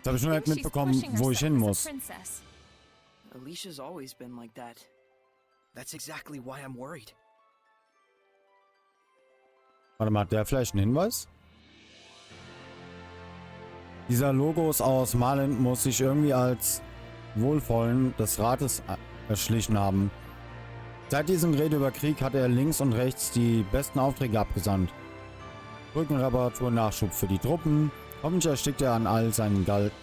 Jetzt habe ich nur nicht mitbekommen, wo ich hin muss. Alicia's always been like that. That's exactly why I'm worried. Warte mal, hat der vielleicht einen Hinweis? Dieser Logos aus Malen muss sich irgendwie als Wohlwollen des Rates erschlichen haben. Seit diesem Gerede über Krieg hat er links und rechts die besten Aufträge abgesandt. Brückenreparatur, Nachschub für die Truppen. Hoffentlich erstickt er an all seinen Geld.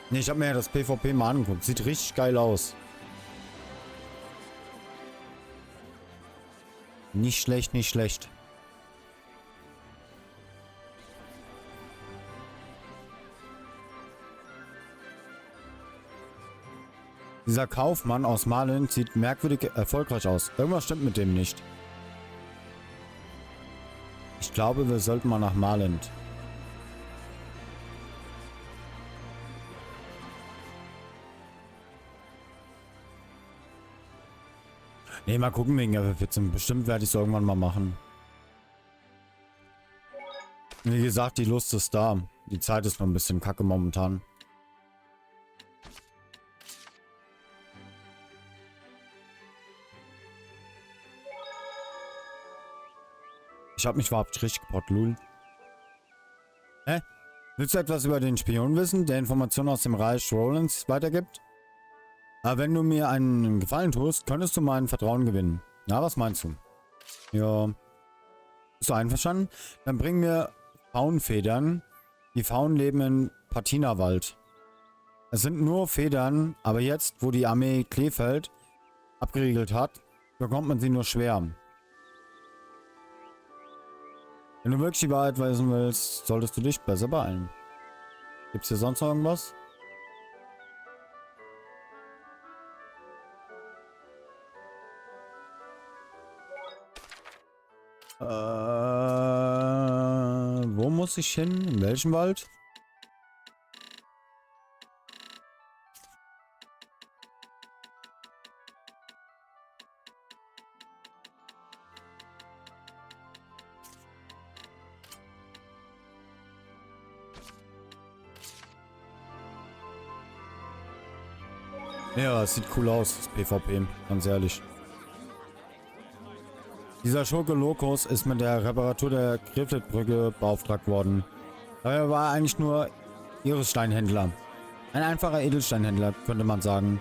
Ne, ich habe mir ja das PvP mal angeguckt. Sieht richtig geil aus. Nicht schlecht, nicht schlecht. Dieser Kaufmann aus Malen sieht merkwürdig erfolgreich aus. Irgendwas stimmt mit dem nicht. Ich glaube, wir sollten mal nach Malen. Ne, mal gucken wegen FF14. Bestimmt werde ich es irgendwann mal machen. Wie gesagt, die Lust ist da. Die Zeit ist noch ein bisschen kacke momentan. Ich habe mich überhaupt richtig gepottet, lul. Hä? Willst du etwas über den Spion wissen, der Informationen aus dem Reich Rollins weitergibt? Aber wenn du mir einen Gefallen tust, könntest du mein Vertrauen gewinnen. Na, was meinst du? Ja. Bist du einverstanden? Dann bring mir Faunfedern. Die Faunen leben im Patinawald. Es sind nur Federn, aber jetzt, wo die Armee Kleefeld abgeriegelt hat, bekommt man sie nur schwer. Wenn du wirklich die Wahrheit wissen willst, solltest du dich besser beeilen. Gibt's hier sonst noch irgendwas? Wo muss ich hin? In welchem Wald? Ja, es sieht cool aus, das PvP, ganz ehrlich. Dieser Schurke Locus ist mit der Reparatur der Griffith-Brücke beauftragt worden. Er war eigentlich nur Irissteinhändler. Ein einfacher Edelsteinhändler, könnte man sagen.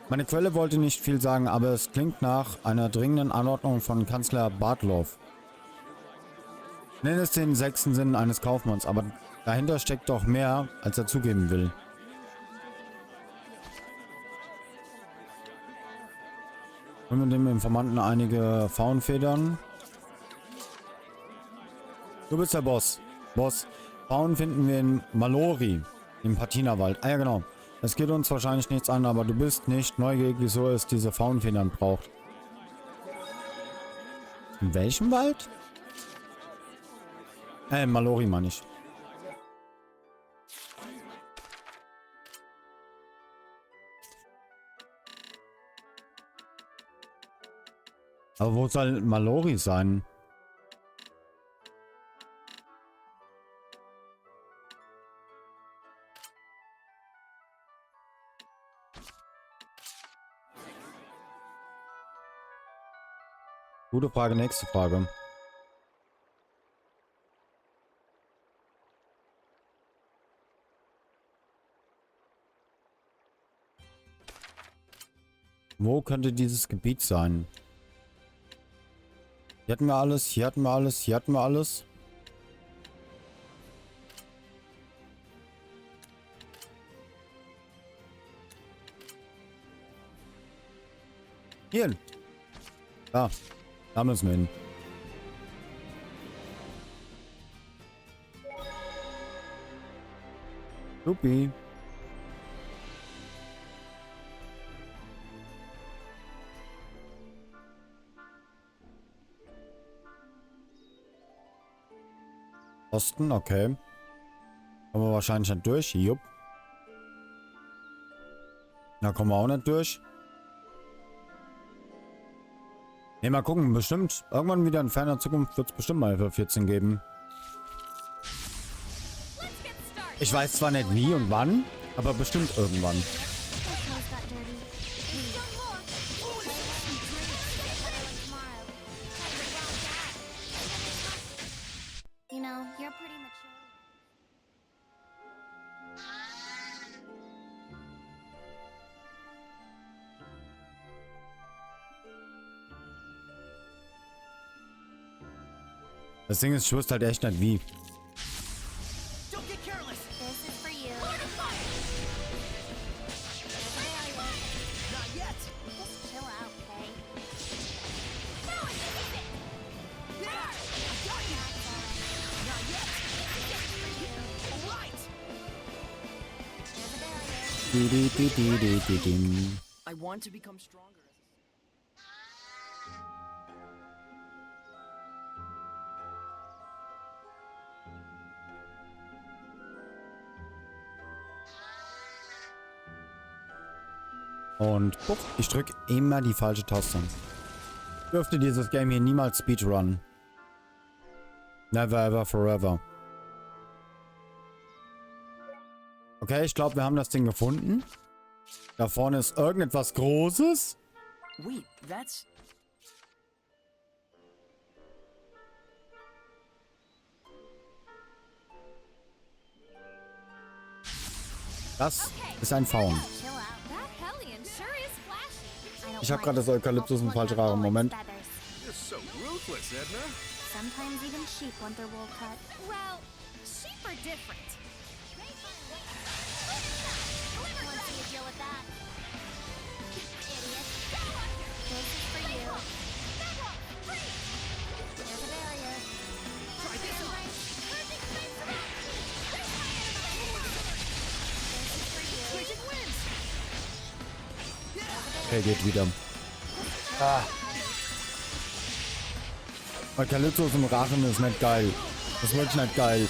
Meine Quelle wollte nicht viel sagen, aber es klingt nach einer dringenden Anordnung von Kanzler Bartlow. Nenn es den sechsten Sinn eines Kaufmanns, aber dahinter steckt doch mehr, als er zugeben will. Und mit dem Informanten einige Faunfedern. Du bist der Boss. Boss. Faunen finden wir in Mallory, im Patinawald. Ah ja, genau. Es geht uns wahrscheinlich nichts an, aber du bist nicht neugierig, wieso es diese Faunfedern braucht. In welchem Wald? Mallory meine ich. Aber wo soll Mallory sein? Gute Frage, nächste Frage. Wo könnte dieses Gebiet sein? Hier hatten wir alles, hier hatten wir alles, hier hatten wir alles. Hier. Da müssen wir hin. Supi. Osten, okay. Kommen wir wahrscheinlich nicht durch. Jupp. Da kommen wir auch nicht durch. Ne, mal gucken. Bestimmt. Irgendwann wieder in ferner Zukunft wird es bestimmt mal FF14 geben. Ich weiß zwar nicht wie und wann, aber bestimmt irgendwann. Das Ding ist, ich wüsste halt echt nicht wie. I want to become stronger. Und puff, ich drücke immer die falsche Taste. Ich dürfte dieses Game hier niemals Speedrun. Never ever forever. Okay, ich glaube, wir haben das Ding gefunden. Da vorne ist irgendetwas Großes. Wait, that's... Das ist ein Faun. Ich habe gerade das Eukalyptus im falschen raren Moment. Sometimes even sheep want their wool cut. Well, sheep are different. Want to deal with that? Idiot. This is for you. There's a barrier. Try this one. Perfect place for that. This is for you. Switching wins. Okay, geht wieder. Ah. Eukalyptus im Rachen ist nicht geil. Das ist wirklich nicht geil.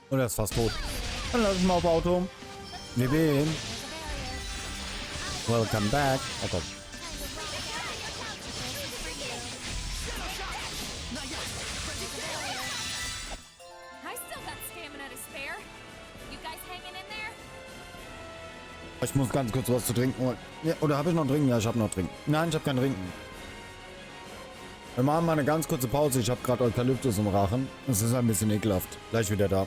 Und er ist fast tot. Dann lass ich mal auf Auto. Wir gehen. Welcome back. Oh Gott. Ich muss ganz kurz was zu trinken holen. Ja, oder habe ich noch trinken? Ja, ich habe noch trinken. Nein, ich habe kein Trinken. Wir machen mal eine ganz kurze Pause. Ich habe gerade Eukalyptus im Rachen. Es ist ein bisschen ekelhaft. Gleich wieder da.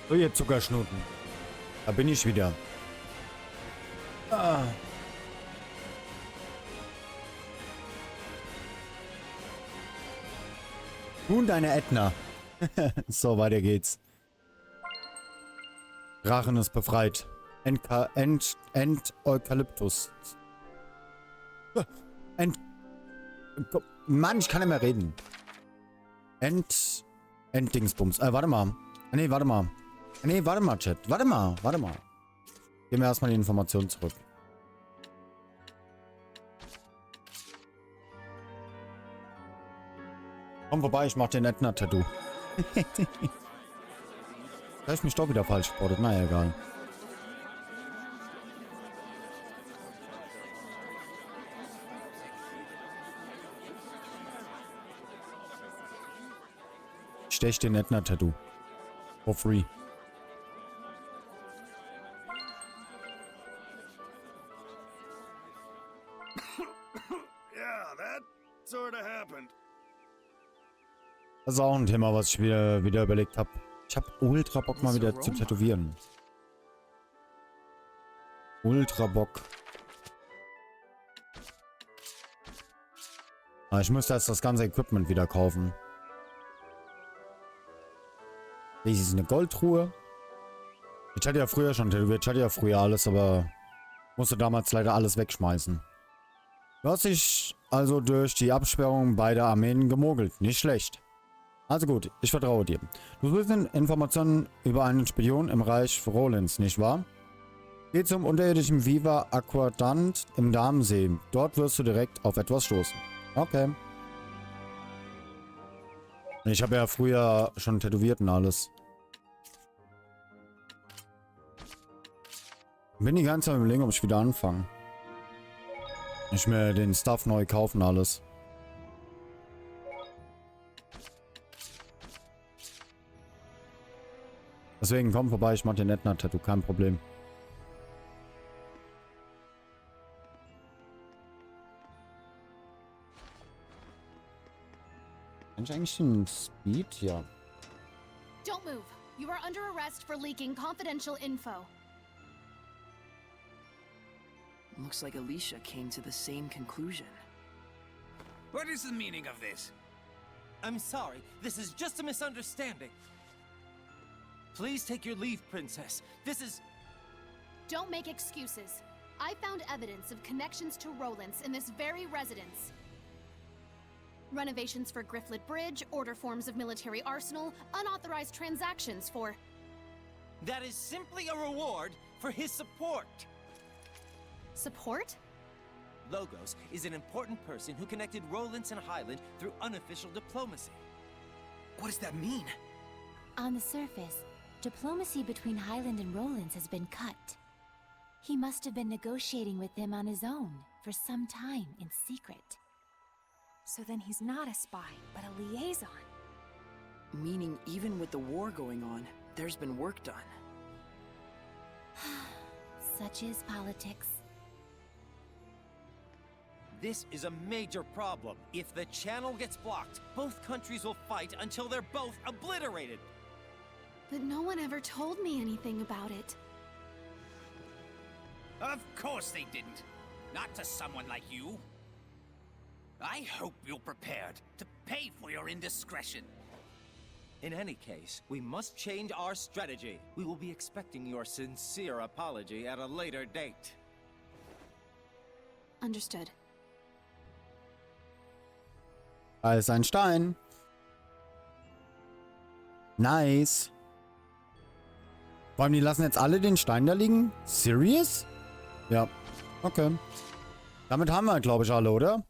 So, ihr Zuckerschnuten. Da bin ich wieder. Ah. Nun deine Ätna. So, weiter geht's. Drachen ist befreit. Eukalyptus. Mann, ich kann nicht mehr reden. Dingsbums. Warte mal. Nee, warte mal. Nee, warte mal, Chat. Warte mal. Geben wir erstmal die Informationen zurück. Komm vorbei, ich mach den Ätna-Tattoo. Da hab ich mich doch wieder falsch geportet. Naja, egal. Stech den Ätna-Tattoo. For free. Yeah, that sort of happened. Das ist auch ein Thema, was ich wieder überlegt habe. Ich habe ultra Bock mal wieder zu tätowieren. Ultra Bock. Aber ich müsste jetzt das ganze Equipment wieder kaufen. Das ist eine Goldtruhe. Ich hatte ja früher schon tätowiert. Ich hatte ja früher alles, aber musste damals leider alles wegschmeißen. Du hast dich also durch die Absperrung beider Armeen gemogelt. Nicht schlecht. Also gut, ich vertraue dir. Du willst Informationen über einen Spion im Reich Rollins, nicht wahr? Geh zum unterirdischen Viva Aquadant im Damensee. Dort wirst du direkt auf etwas stoßen. Okay. Ich habe ja früher schon tätowiert und alles. Bin die ganze Zeit überlegen, ob ich wieder anfange. Ich mir den Stuff neu kaufen, alles. Deswegen komm vorbei, ich mach den Ätna-Tattoo, kein Problem. Kann ich eigentlich den Speed? Ja. Don't move. You are under arrest for leaking confidential info. Looks like Elysia came to the same conclusion. What is the meaning of this? I'm sorry, this is just a misunderstanding. Please take your leave, Princess. This is... Don't make excuses. I found evidence of connections to Rollins in this very residence. Renovations for Grifflet Bridge, order forms of military arsenal, unauthorized transactions for... That is simply a reward for his support. Support? Logos is an important person who connected Rollins and Highland through unofficial diplomacy. What does that mean? On the surface, diplomacy between Highland and Rollins has been cut. He must have been negotiating with them on his own for some time in secret. So then he's not a spy, but a liaison. Meaning even with the war going on, there's been work done. Such is politics. This is a major problem. If the channel gets blocked, both countries will fight until they're both obliterated. But no one ever told me anything about it. Of course they didn't. Not to someone like you. I hope you're prepared to pay for your indiscretion. In any case, we must change our strategy. We will be expecting your sincere apology at a later date. Understood. Da ist ein Stein. Nice. Vor allem, die lassen jetzt alle den Stein da liegen? Serious? Ja. Okay. Damit haben wir, glaube ich, alle, oder?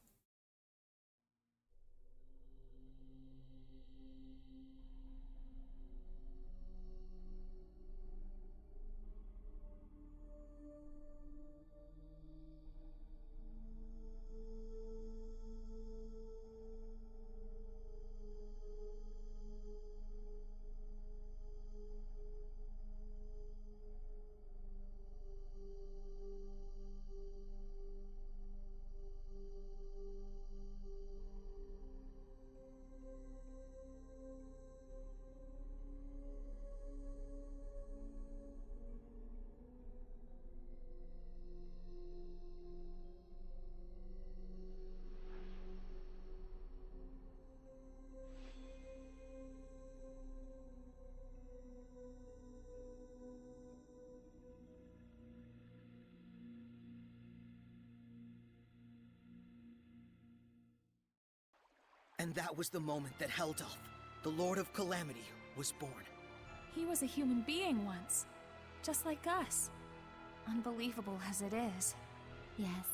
And that was the moment that Heldalf, the Lord of Calamity, was born. He was a human being once, just like us. Unbelievable as it is. Yes,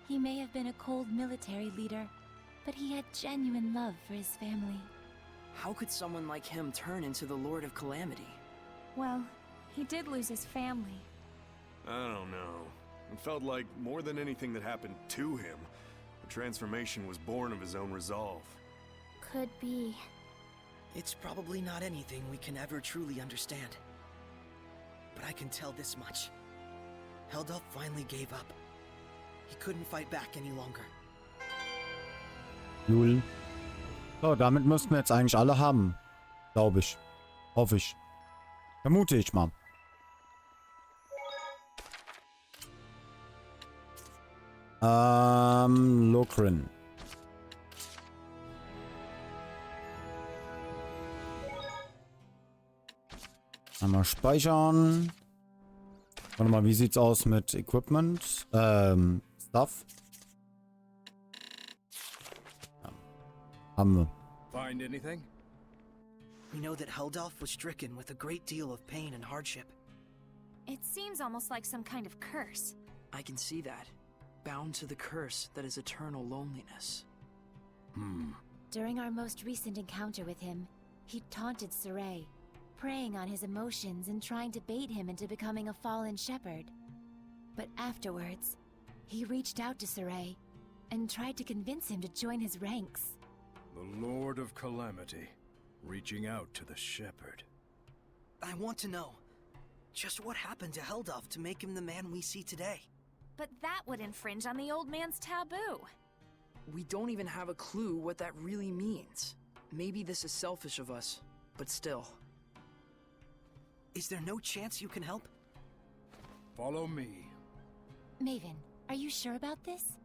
he may have been a cold military leader, but he had genuine love for his family. How could someone like him turn into the Lord of Calamity? Well, he did lose his family. I don't know. It felt like more than anything that happened to him, the transformation was born of his own resolve. Could be. It's probably not anything we can ever truly understand. But I can tell this much. Heldalf finally gave up. He couldn't fight back any longer. Lul. So, damit müssten wir jetzt eigentlich alle haben. Glaube ich. Hoffe ich. Vermute ich mal. Lokrin. Einmal speichern. Warte mal, wie sieht's aus mit Equipment? Stuff. Ja. Haben wir. Find anything? We know that Heldalf was stricken with a great deal of pain and hardship. It seems almost like some kind of curse. I can see that. Bound to the curse that is eternal loneliness. During our most recent encounter with him, he taunted Sorey, preying on his emotions and trying to bait him into becoming a fallen shepherd. But afterwards, he reached out to Sorey and tried to convince him to join his ranks. The Lord of Calamity, reaching out to the shepherd. I want to know, just what happened to Heldalf to make him the man we see today? But that would infringe on the old man's taboo. We don't even have a clue what that really means. Maybe this is selfish of us, but still. Is there no chance you can help? Follow me. Maven, are you sure about this?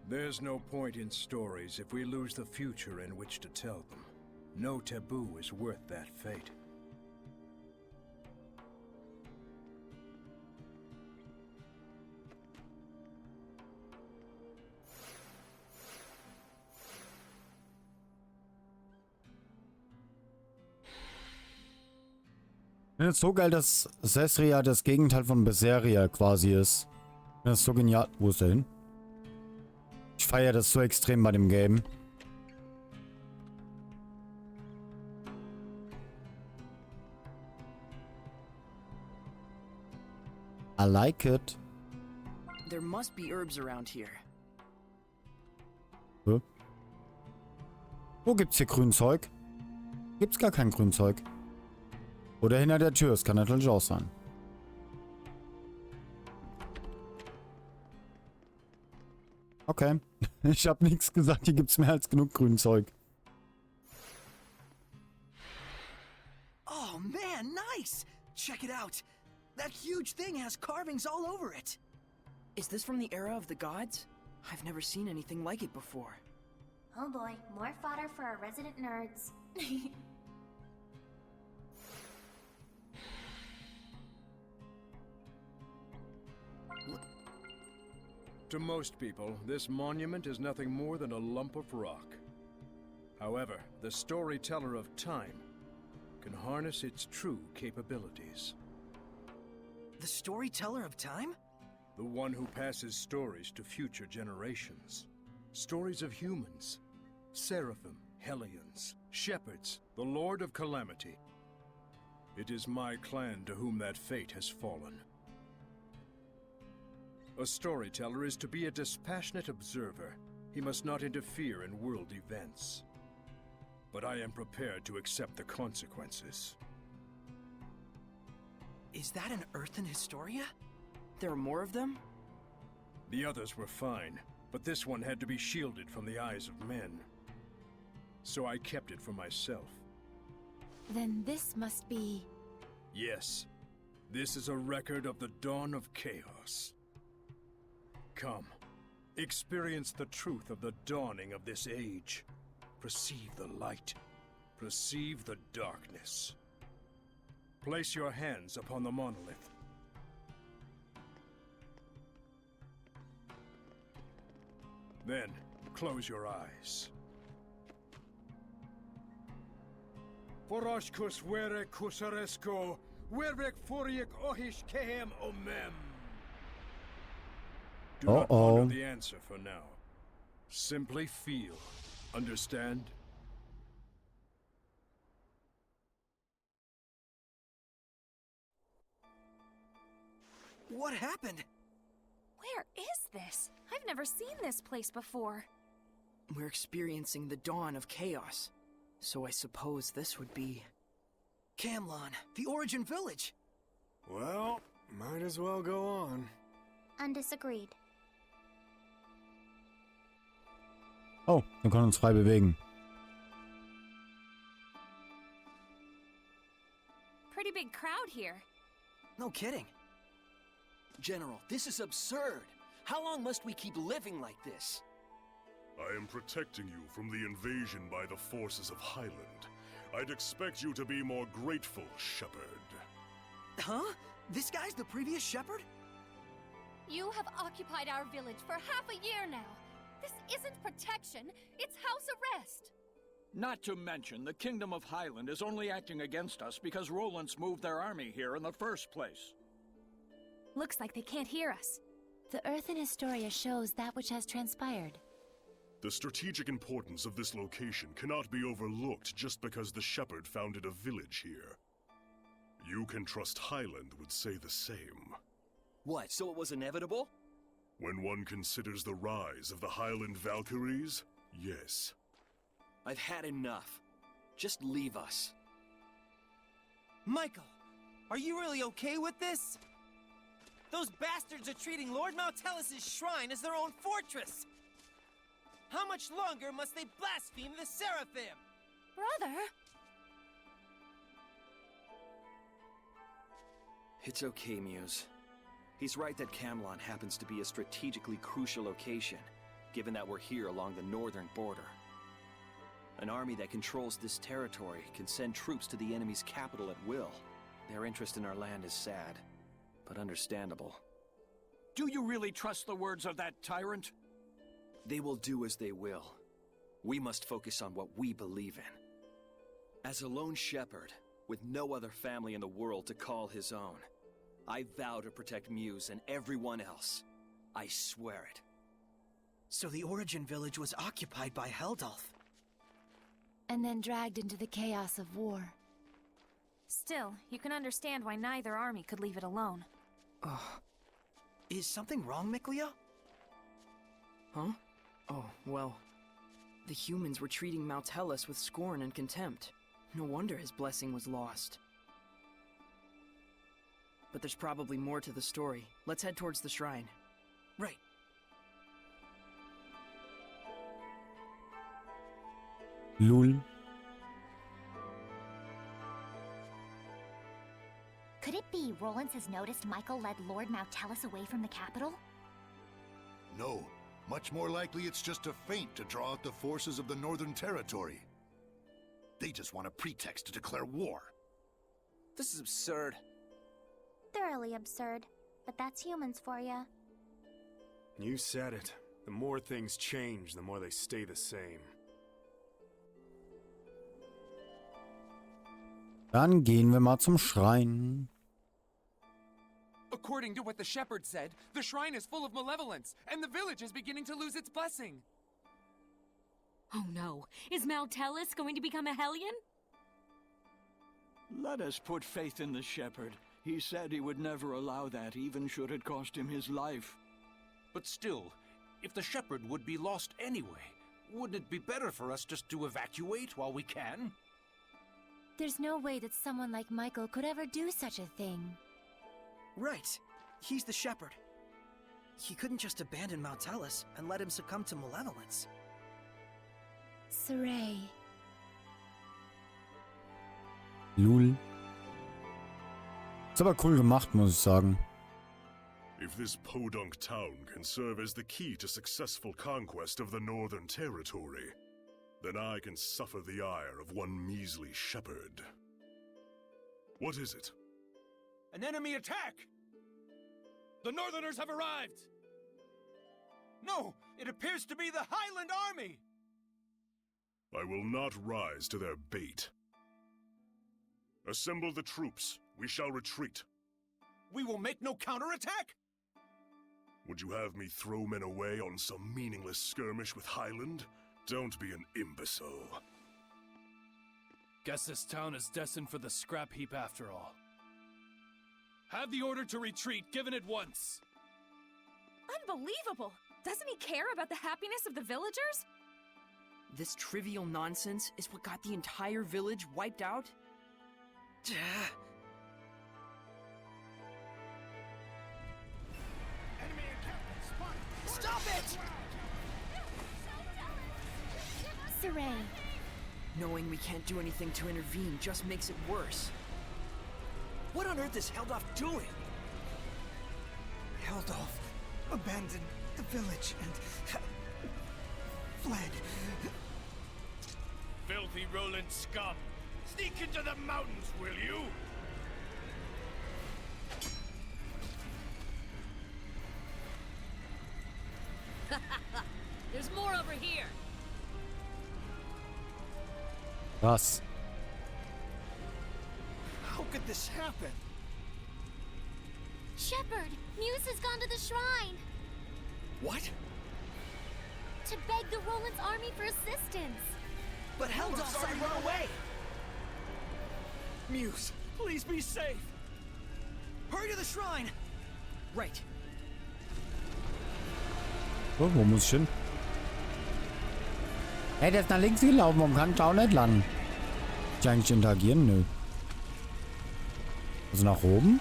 There's no point in stories if we lose the future in which to tell them. No taboo is worth that fate. Ich finde es so geil, dass Zestiria das Gegenteil von Berseria quasi ist. Das ist so genial. Wo ist der hin? Ich feiere das so extrem bei dem Game. I like it. There must be herbs around here. Hä? Wo gibt's hier Grünzeug? Gibt's gar kein Grünzeug. Oder hinter der Tür, das kann natürlich auch sein. Okay. Ich habe nichts gesagt, hier gibt's mehr als genug Grünzeug. Oh man, nice! Check it out! That huge thing has carvings all over it! Is this from the era of the gods? I've never seen anything like it before. Oh boy, more fodder for our resident nerds. To most people, this monument is nothing more than a lump of rock. However, the storyteller of time can harness its true capabilities. The storyteller of time? The one who passes stories to future generations. Stories of humans, seraphim, hellions, shepherds, the Lord of Calamity. It is my clan to whom that fate has fallen. A storyteller is to be a dispassionate observer. He must not interfere in world events. But I am prepared to accept the consequences. Is that an earthen Historia? There are more of them? The others were fine, but this one had to be shielded from the eyes of men. So I kept it for myself. Then this must be... Yes, this is a record of the dawn of chaos. Come, experience the truth of the dawning of this age. Perceive the light. Perceive the darkness. Place your hands upon the monolith. Then, Close your eyes. Foroshkus vere kusaresko, vervek foriek ohish kehem omem. Do not wonder the answer for now. Simply feel. Understand? What happened? Where is this? I've never seen this place before. We're experiencing the dawn of chaos. So I suppose this would be... Camlon, the Origin Village! Well, might as well go on. Undisagreed. Oh, wir können uns frei bewegen. Pretty big crowd here. No kidding. General, this is absurd. How long must we keep living like this? I am protecting you from the invasion by the forces of Highland. I'd expect you to be more grateful, Shepherd. Huh? This guy's the previous Shepherd? You have occupied our village for half a year now. This isn't protection, it's house arrest. Not to mention, the Kingdom of Highland is only acting against us because Roland's moved their army here in the first place. Looks like they can't hear us. The Earth in Historia shows that which has transpired. The strategic importance of this location cannot be overlooked just because the Shepherd founded a village here. You can trust Highland would say the same. What, so it was inevitable? When one considers the rise of the Highland Valkyries, yes. I've had enough. Just leave us. Michael, are you really okay with this? Those bastards are treating Lord Maltelis' shrine as their own fortress! How much longer must they blaspheme the Seraphim? Brother? It's okay, Muse. He's right that Camlon happens to be a strategically crucial location, given that we're here along the northern border. An army that controls this territory can send troops to the enemy's capital at will. Their interest in our land is sad, but understandable. Do you really trust the words of that tyrant? They will do as they will. We must focus on what we believe in. As a lone shepherd, with no other family in the world to call his own, I vow to protect Muse and everyone else. I swear it. So the Origin Village was occupied by Heldulf? And then dragged into the chaos of war. Still, you can understand why neither army could leave it alone. Is something wrong, Mikleo? Huh? Oh, well... The humans were treating Maltelis with scorn and contempt. No wonder his blessing was lost. But there's probably more to the story. Let's head towards the shrine. Right. Lul. Could it be Rollins has noticed Michael led Lord Maltelis away from the capital? No. Much more likely it's just a feint to draw out the forces of the Northern Territory. They just want a pretext to declare war. This is absurd. Thoroughly absurd. But that's humans for ya. You said it. The more things change, the more they stay the same. Dann gehen wir mal zum Schrein. According to what the shepherd said, the shrine is full of malevolence, and the village is beginning to lose its blessing. Oh no, is Maltelis going to become a Hellion? Let us put faith in the shepherd. He said he would never allow that, even should it cost him his life. But still, if the shepherd would be lost anyway, wouldn't it be better for us just to evacuate while we can? There's no way that someone like Michael could ever do such a thing. Right. He's the shepherd. He couldn't just abandon Maltelis and let him succumb to malevolence. Sorey. Lul. Ist aber cool gemacht, muss ich sagen. If this podunk town can serve as the key to successful conquest of the Northern Territory, then I can suffer the ire of one measly shepherd. What is it? An enemy attack! The Northerners have arrived! No! It appears to be the Highland Army! I will not rise to their bait. Assemble the troops. We shall retreat. We will make no counterattack? Would you have me throw men away on some meaningless skirmish with Highland? Don't be an imbecile. Guess this town is destined for the scrap heap after all. Have the order to retreat given at once. Unbelievable! Doesn't he care about the happiness of the villagers? This trivial nonsense is what got the entire village wiped out? Stop it! Sorey. Knowing we can't do anything to intervene just makes it worse. What on earth is Heldolf doing? Heldolf abandoned the village and fled. Filthy Roland scum! Sneak into the mountains, will you? There's more over here. Was? How could this happen? Shepherd, Muse has gone to the shrine. What? To beg the Roland's army for assistance. But Heldolf's already run away! Muse, please be safe! Hurry to the shrine! Right. Oh, wo muss ich hin? Hey, der ist nach links gelaufen. Warum kann ich da auch nicht landen? Ich eigentlich interagieren? Nö. Also nach oben?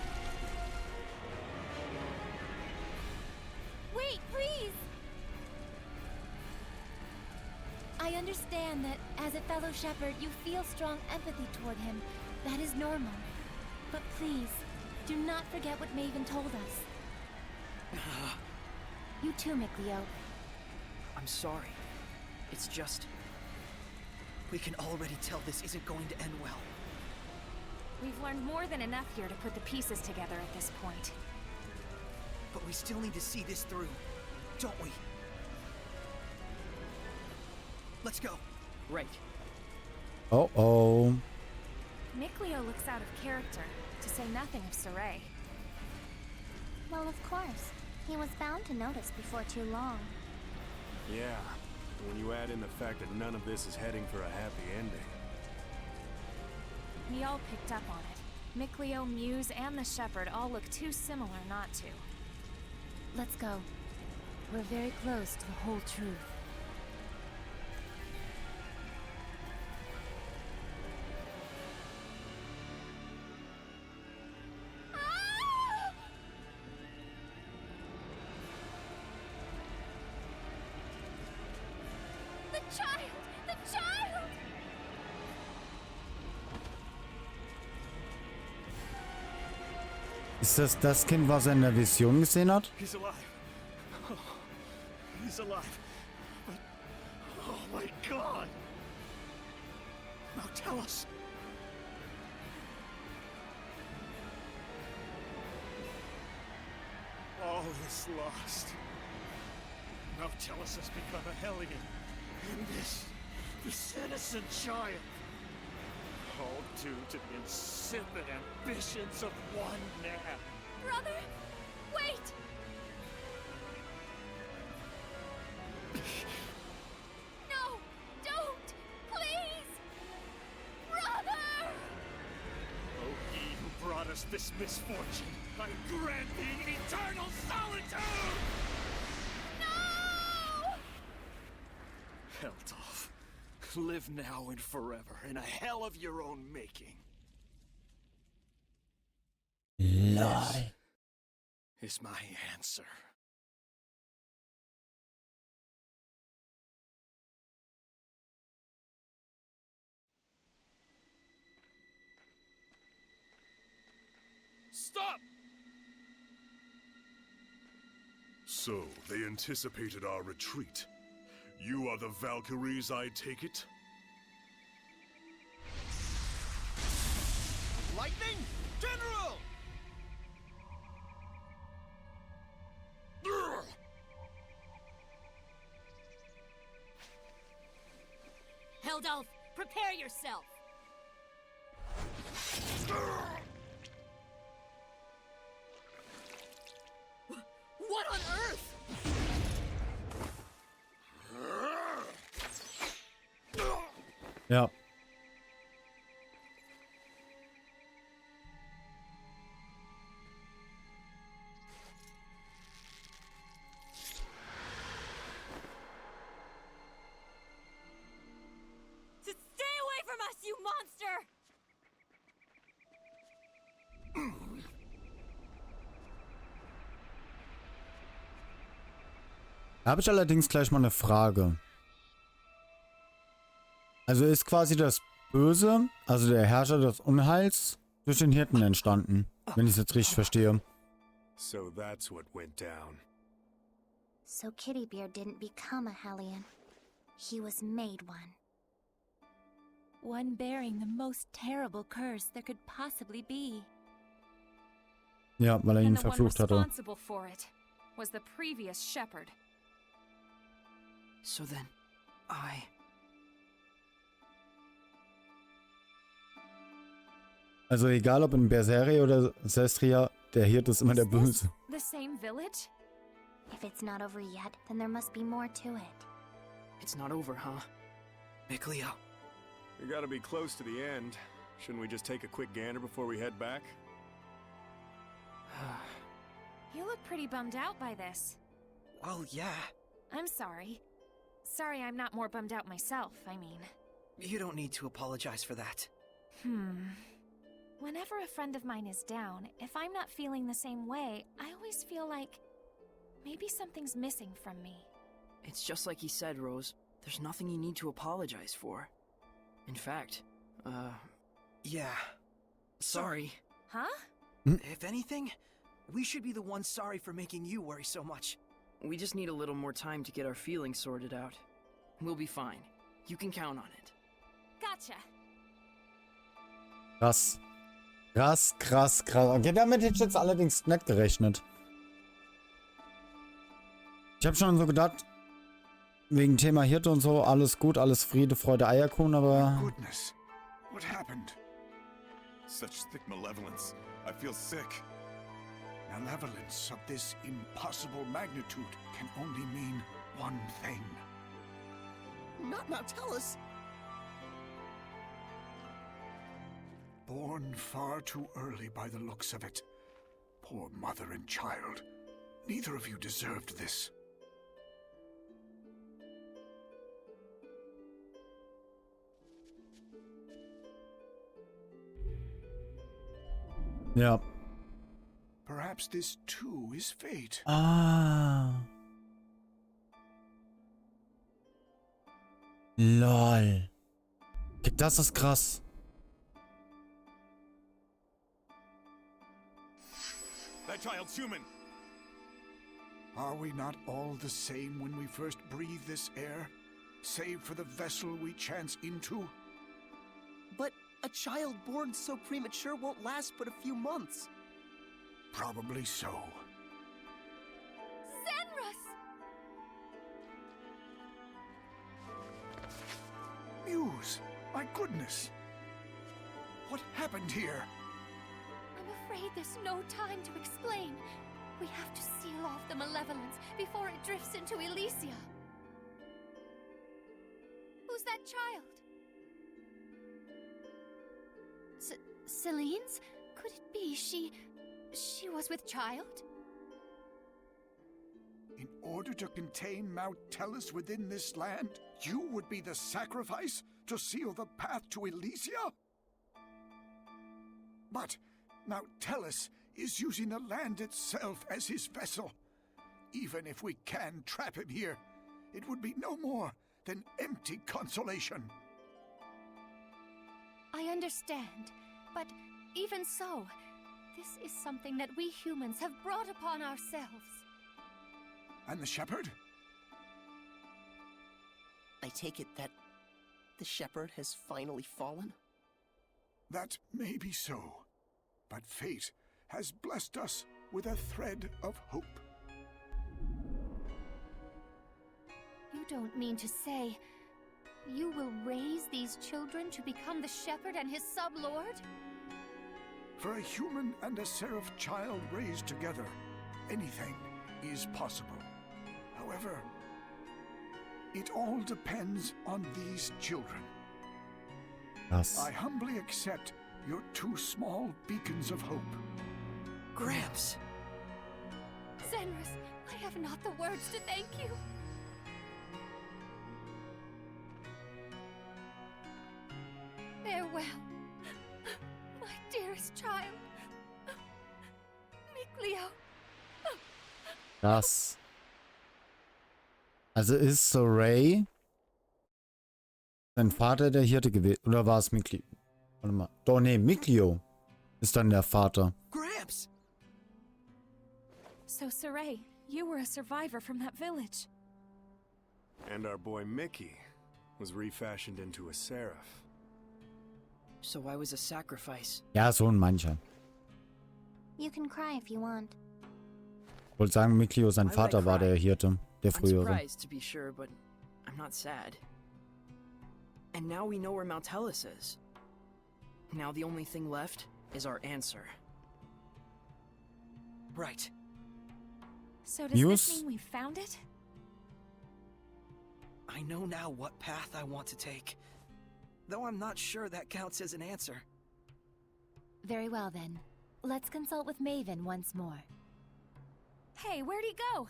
Wait, please! I understand that, as a fellow shepherd, you feel strong empathy toward him. That is normal. But please, do not forget what Maven told us. You too, Mikleo. I'm sorry. It's just... we can already tell this isn't going to end well. We've learned more than enough here to put the pieces together at this point. But we still need to see this through, don't we? Let's go. Right. Oh. Mikleo looks out of character, to say nothing of Sorey. Well, of course. He was bound to notice before too long. Yeah, when you add in the fact that none of this is heading for a happy ending. We all picked up on it. Mikleo, Muse, and the Shepherd all look too similar not to. Let's go. We're very close to the whole truth. Ist das das Kind, was er in der Vision gesehen hat? He's alive. Oh, he's alive. But, oh my God. Now tell us. All is lost. Now Tellus has become a Hellion. And this innocent child. All due to the insipid ambitions of one man. Brother, wait! No, don't! Please! Brother! Oh, ye who brought us this misfortune, I grant thee eternal solitude! No! Heldolf, live now and forever in a hell of your own making. Lie. This is my answer. Stop! So, they anticipated our retreat. You are the Valkyries, I take it? Lightning! General! Heldalf, prepare yourself! What on earth? Ja. Stay away from us, you monster! Da habe ich allerdings gleich mal eine Frage. Also ist quasi das Böse, also der Herrscher des Unheils, durch den Hirten entstanden, wenn ich es jetzt richtig verstehe. So that's what went down. So Kittybeard didn't become a Hellion. He was made one. One bearing the most terrible curse there could possibly be. Ja, weil er ihn And the one verflucht hatte. responsible for it was the previous shepherd. So then, I... Also egal ob in Berseria oder Zestiria, der Hirte ist immer der Böse. The same village? If it's not over yet, then there must be more to it. It's not over, huh? Mikleo. We gotta be close to the end. Shouldn't we just take a quick gander before we head back? You look pretty bummed out by this. Well, yeah. I'm sorry. Sorry I'm not more bummed out myself, I mean. You don't need to apologize for that. Whenever a friend of mine is down, if I'm not feeling the same way, I always feel like maybe something's missing from me. It's just like he said, Rose. There's nothing you need to apologize for. In fact, yeah. Sorry. Huh? If anything, we should be the ones sorry for making you worry so much. We just need a little more time to get our feelings sorted out. We'll be fine. You can count on it. Gotcha. Krass. Krass, krass, krass. Okay, damit hätte ich jetzt allerdings nicht gerechnet. Ich habe schon so gedacht, wegen Thema Hirte und so, alles gut, alles Friede, Freude, Eierkuchen, aber... Goodness. What happened? Such thick malevolence. I feel sick. Malevolence of this impossible magnitude can only mean one thing. Not now, tell us. Born far too early by the looks of it. Poor mother and child. Neither of you deserved this. Ja. Perhaps this too is fate. Ah. Lol. Das ist krass. That child's human. Are we not all the same when we first breathe this air? Save for the vessel we chance into? But a child born so premature won't last but a few months. Probably so. Senrus! Muse! My goodness! What happened here? I'm afraid there's no time to explain. We have to seal off the malevolence before it drifts into Elysia. Who's that child? Celine's? Could it be she was with child? In order to contain Mount Tellus within this land, you would be the sacrifice to seal the path to Elysia? But Mount Tellus is using the land itself as his vessel. Even if we can trap him here, it would be no more than empty consolation. I understand, but even so, this is something that we humans have brought upon ourselves. And the shepherd? I take it that the shepherd has finally fallen? That may be so, but fate has blessed us with a thread of hope. You don't mean to say You will raise these children to become the shepherd and his sub-lord? For a human and a seraph child raised together, anything is possible. However, it all depends on these children. Yes. I humbly accept your 2 small beacons of hope. Gramps! Zenris, I have not the words to thank you. Farewell, my dearest child, Mikleo. Krass. Also ist Sorey sein Vater der Hirte gewesen? Oder war es Mikleo? Warte mal. Doch, nee, Mikleo ist dann der Vater. Gramps! So, Sorey, you were a survivor from that village. And our boy Mickey was refashioned into a seraph. So I was a sacrifice. Ja, so ein mancher. You can cry if you want. Ich wollte sagen, Mikleo, sein Vater war der Hirte, der I'm frühere. surprised, to be sure, but I'm not sad. And now we know where Maltelis is. Now the only thing left is our answer. Right. So does this mean we found it? I know now what path I want to take. Though I'm not sure that counts as an answer. Very well then. Let's consult with Maven once more. Hey, where'd he go?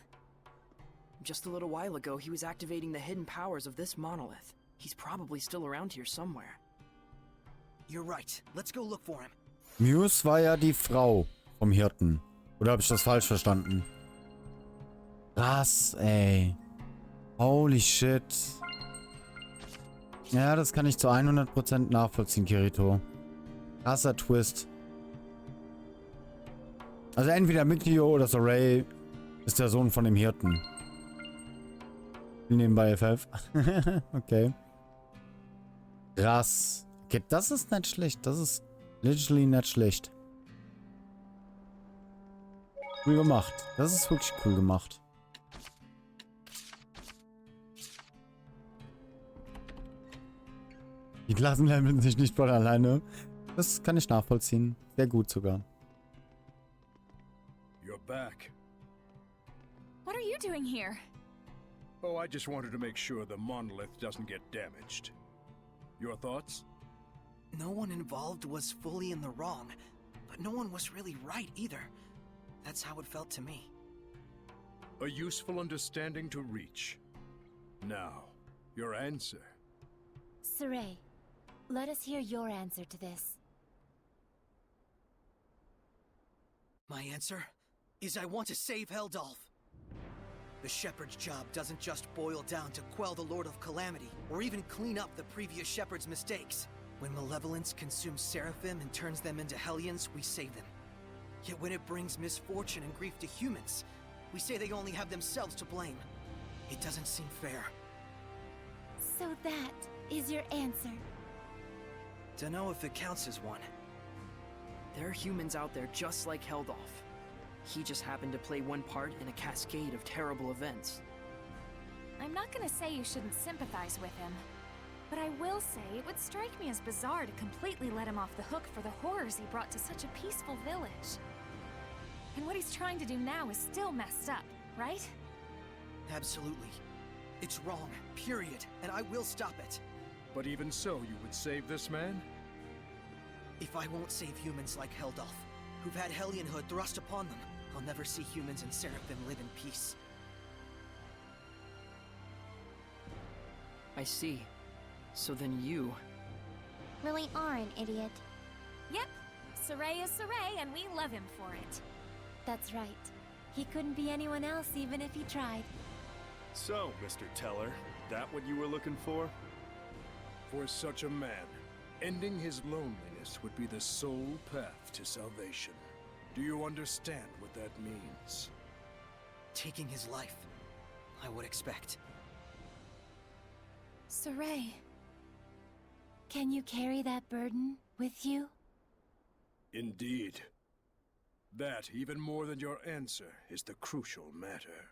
Just a little while ago, he was activating the hidden powers of this monolith. He's probably still around here somewhere. You're right. Let's go look for him. Muse war ja die Frau vom Hirten. Oder habe ich das falsch verstanden? Krass, ey. Holy shit. Ja, das kann ich zu 100% nachvollziehen, Kirito. Krasser Twist. Also entweder Mikleo oder Sorey ist der Sohn von dem Hirten. Nebenbei FF. Okay. Krass. Okay, das ist nicht schlecht. Das ist literally nicht schlecht. Cool gemacht. Das ist wirklich cool gemacht. Die Klassen leveln sich nicht von alleine. Das kann ich nachvollziehen. Sehr gut sogar. You're back. What are you doing here? Oh, I just wanted to make sure the monolith doesn't get damaged. Your thoughts? No one involved was fully in the wrong, but no one was really right either. That's how it felt to me. A useful understanding to reach. Now, your answer. Sorey, let us hear your answer to this. My answer is I want to save Heldalf. The shepherd's job doesn't just boil down to quell the Lord of Calamity, or even clean up the previous shepherd's mistakes. When malevolence consumes seraphim and turns them into hellions, we save them. Yet when it brings misfortune and grief to humans, we say they only have themselves to blame. It doesn't seem fair. So that is your answer? Dunno if it counts as one. There are humans out there just like Heldalf. He just happened to play one part in a cascade of terrible events. I'm not gonna say you shouldn't sympathize with him, but I will say it would strike me as bizarre to completely let him off the hook for the horrors he brought to such a peaceful village. And what he's trying to do now is still messed up, right? Absolutely. It's wrong, period, and I will stop it. But even so, you would save this man? If I won't save humans like Heldalf, who've had Hellianhood thrust upon them, I'll never see humans and Seraphim live in peace. I see. So then you... really are an idiot. Yep. Sorey is Sorey, and we love him for it. That's right. He couldn't be anyone else even if he tried. So, Mr. Teller, that what you were looking for? For such a man, ending his loneliness would be the sole path to salvation. Do you understand what that means? Taking his life, I would expect. Sorey, can you carry that burden with you? Indeed. That, even more than your answer, is the crucial matter.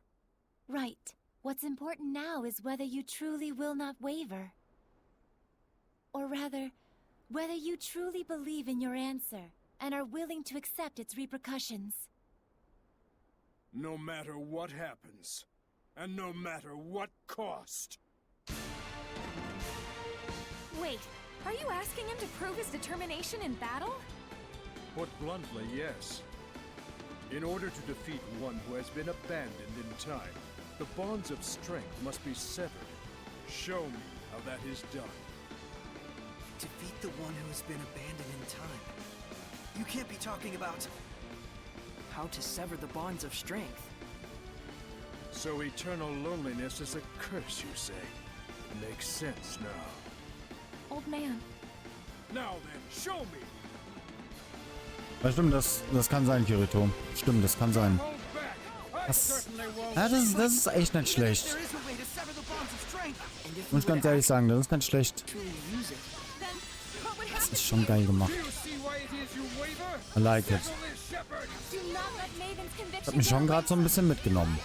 Right. What's important now is whether you truly will not waver. Or rather, whether you truly believe in your answer and are willing to accept its repercussions. No matter what happens, and no matter what cost. Wait, are you asking him to prove his determination in battle? Put bluntly, yes. In order to defeat one who has been abandoned in time, the bonds of strength must be severed. Show me how that is done. Defeat the one who has been abandoned in time. You can't be talking about how to sever the bonds of strength. So eternal loneliness is a curse, you say? Makes sense now. Old man. Now then, show me! Ja, stimmt, das kann sein, Kirito. Stimmt, das kann sein. Ja, das ist echt nicht schlecht. Muss ich ganz ehrlich sagen, das ist nicht schlecht. Das ist schon geil gemacht. I like it. Das hat mich schon gerade so ein bisschen mitgenommen.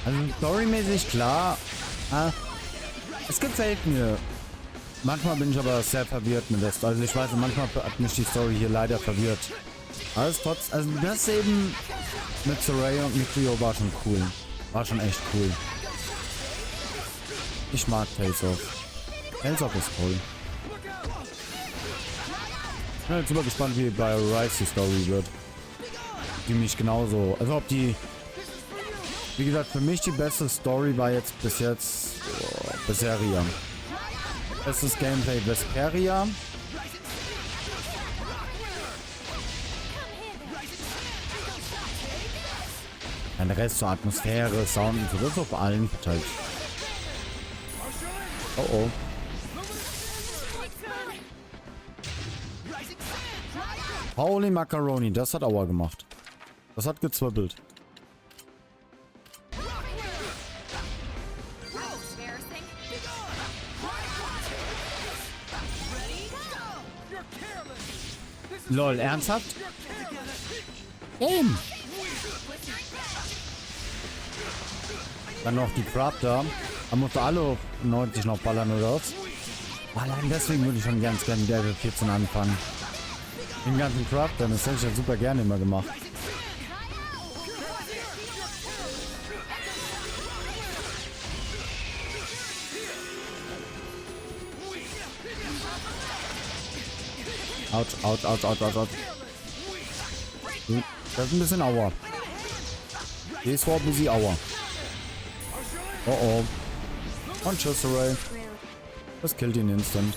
Also storymäßig klar. Es gibt selten. Manchmal bin ich aber sehr verwirrt mit der Story. Also ich weiß, manchmal hat mich die Story hier leider verwirrt. Alles trotz. Also das eben mit Sorey und Mikleos war schon cool. War schon echt cool. Ich mag Tales of. Tales of ist cool. Ich bin jetzt super gespannt, wie bei Rise die Story wird. Die mich genauso. Also ob die. Wie gesagt, für mich die beste Story war jetzt bis jetzt Zestiria. Bestes Gameplay Vesperia. Ein Rest zur Atmosphäre, Sound und so, das ist auf allen verteilt. Oh oh. Holy Macaroni, das hat Aua gemacht. Das hat gezwirbelt. Lol, ernsthaft? Game! Dann noch die Crab da. Man musste alle 90 noch ballern oder was? Allein deswegen würde ich schon ganz gerne mit Level 14 anfangen. Den ganzen Crab dann, das hätte ich ja super gerne immer gemacht. Autsch, autsch, autsch, autsch, autsch, autsch. Das ist ein bisschen Aua. Das war ein bisschen Aua. Oh oh. Und tschüss, Sorey. Das killt ihn instant.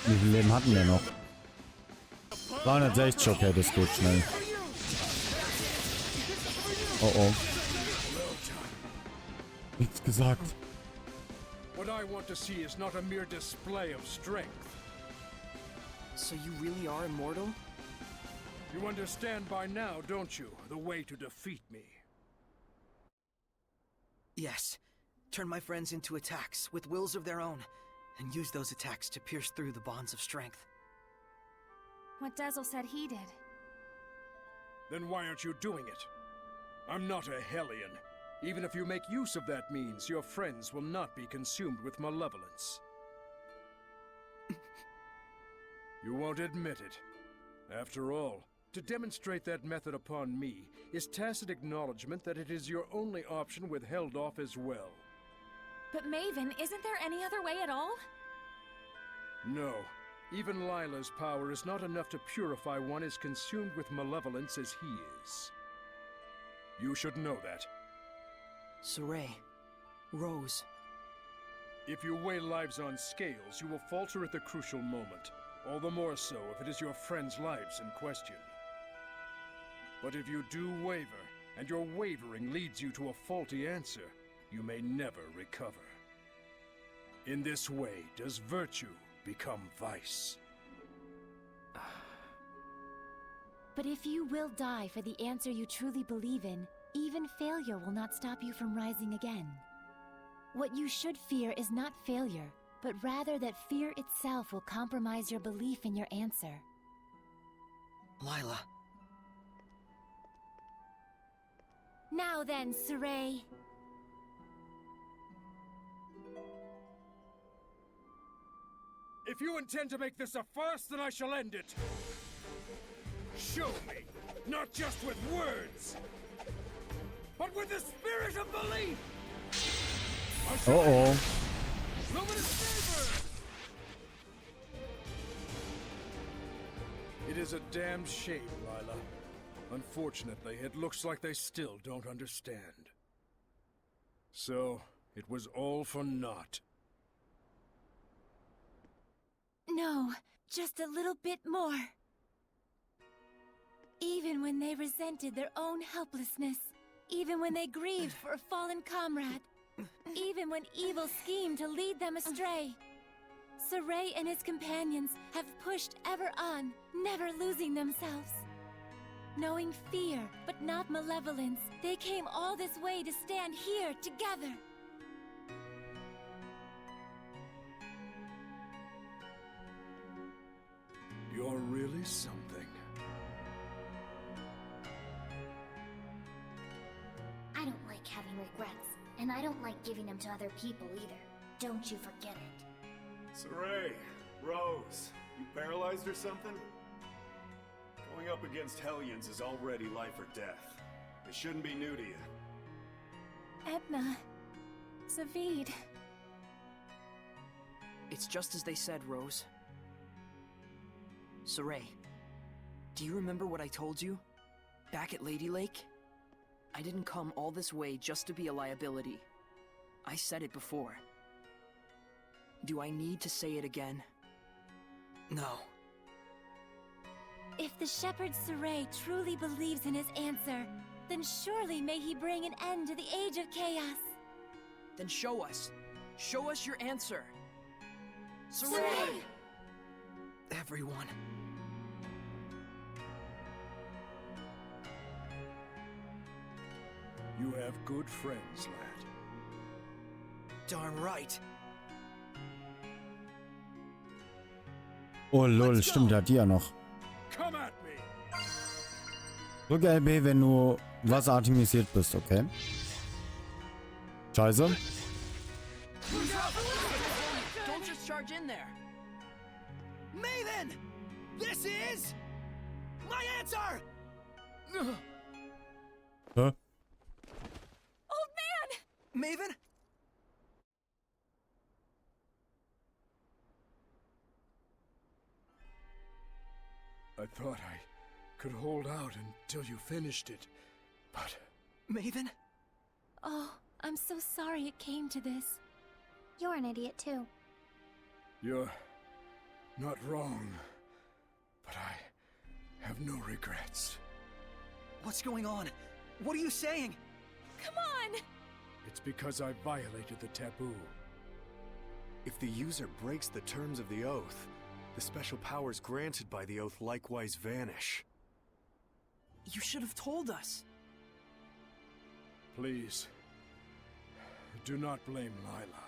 Wie viel Leben hatten wir noch? 260, okay, das geht schnell. Oh oh. Nichts gesagt. What I want to see is not a mere display of strength. So you really are immortal? You understand by now, don't you, the way to defeat me? Yes. Turn my friends into attacks with wills of their own, and use those attacks to pierce through the bonds of strength. What Dazzle said he did. Then why aren't you doing it? I'm not a Hellion. Even if you make use of that means, your friends will not be consumed with malevolence. You won't admit it. After all, to demonstrate that method upon me is tacit acknowledgement that it is your only option with held off as well. But Maven, isn't there any other way at all? No. Even Lila's power is not enough to purify one as consumed with malevolence as he is. You should know that. Sorey. Rose. If you weigh lives on scales, you will falter at the crucial moment. All the more so if it is your friends' lives in question. But if you do waver, and your wavering leads you to a faulty answer, you may never recover. In this way does virtue become vice. But if you will die for the answer you truly believe in, even failure will not stop you from rising again. What you should fear is not failure, but rather that fear itself will compromise your belief in your answer. Lila. Now then, Sorey. If you intend to make this a farce, then I shall end it. Show me, not just with words, but with the spirit of belief. Uh-oh. Luminous favor. It is a damned shame, Lila. Unfortunately, it looks like they still don't understand. So, it was all for naught. No, just a little bit more. Even when they resented their own helplessness, even when they grieved for a fallen comrade, even when evil schemed to lead them astray, Sorey and his companions have pushed ever on, never losing themselves. Knowing fear, but not malevolence, they came all this way to stand here together. You're really something. I don't like having regrets, and I don't like giving them to other people either. Don't you forget it. Sorey, Rose, you paralyzed or something? Going up against Hellions is already life or death. It shouldn't be new to you. Edna. Zavid. It's just as they said, Rose. Sorey, do you remember what I told you? Back at Lady Lake? I didn't come all this way just to be a liability. I said it before. Do I need to say it again? No. If the shepherd Sorey truly believes in his answer, then surely may he bring an end to the age of chaos. Then show us. Show us your answer. Sorey! Everyone. You have good friends, lad. Darn right. Oh lol, stimmt, der hat die ja noch. Come at me. Drück LB, wenn du wasserartemisiert bist, okay? Scheiße. Don't just charge in there. Maven! This is my answer! Huh? Old man! Maven? I thought I could hold out until you finished it, but... Maven? Oh, I'm so sorry it came to this. You're an idiot too. You're not wrong, but I have no regrets. What's going on? What are you saying? Come on! It's because I violated the taboo. If the user breaks the terms of the oath, the special powers granted by the oath likewise vanish. You should have told us. Please, do not blame Lila.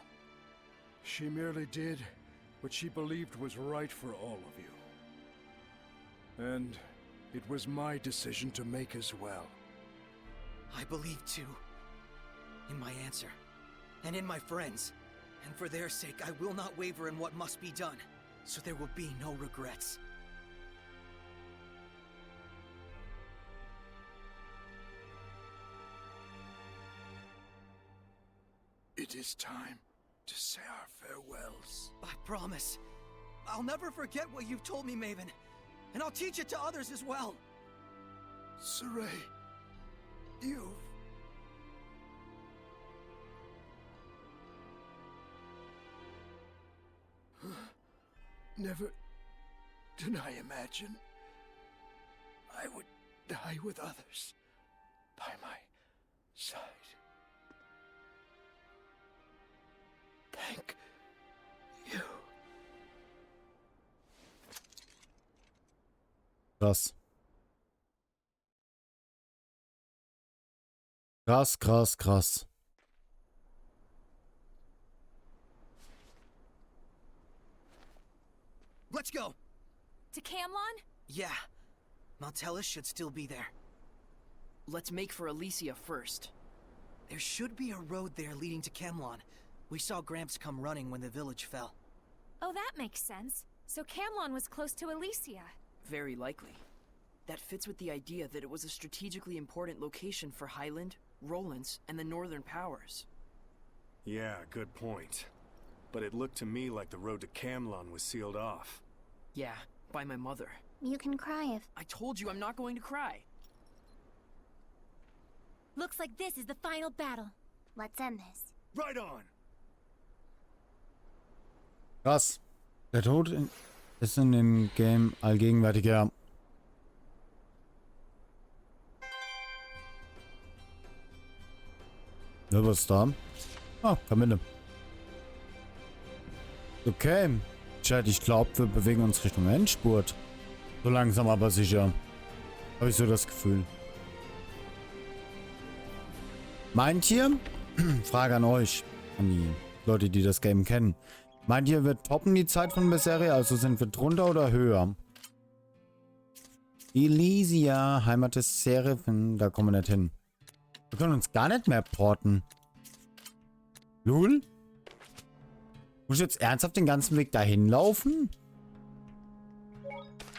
She merely did what she believed was right for all of you. And it was my decision to make as well. I believe too. In my answer. And in my friends. And for their sake, I will not waver in what must be done. So there will be no regrets. It is time to say our farewells. I promise. I'll never forget what you've told me, Maven. And I'll teach it to others as well. Sorey, you've... Never did I imagine I would die with others by my side. Thank Krass. Krass, krass, krass. Let's go! To Camlon? Yeah. Maltellus should still be there. Let's make for Elysia first. There should be a road there leading to Camlon. We saw Gramps come running when the village fell. Oh, that makes sense. So Camlon was close to Elysia. Very likely. That fits with the idea that it was a strategically important location for Highland, Rollins, and the Northern Powers. Yeah, good point. But it looked to me like the road to Camlon was sealed off. Yeah, by my mother. You can cry if... I told you I'm not going to cry. Looks like this is the final battle. Let's end this. Right on! Krass. Der Tod ist in dem Game allgegenwärtig, ja. Ja, was ist da? Ah, Kamille. Okay. Chat, ich glaube, wir bewegen uns Richtung Endspurt. So langsam aber sicher. Habe ich so das Gefühl. Meint ihr? Frage an euch. An die Leute, die das Game kennen. Meint ihr, wir toppen die Zeit von Serie? Also sind wir drunter oder höher? Elysia, Heimat des Seraphen. Da kommen wir nicht hin. Wir können uns gar nicht mehr porten. Lul? Muss ich jetzt ernsthaft den ganzen Weg dahin laufen?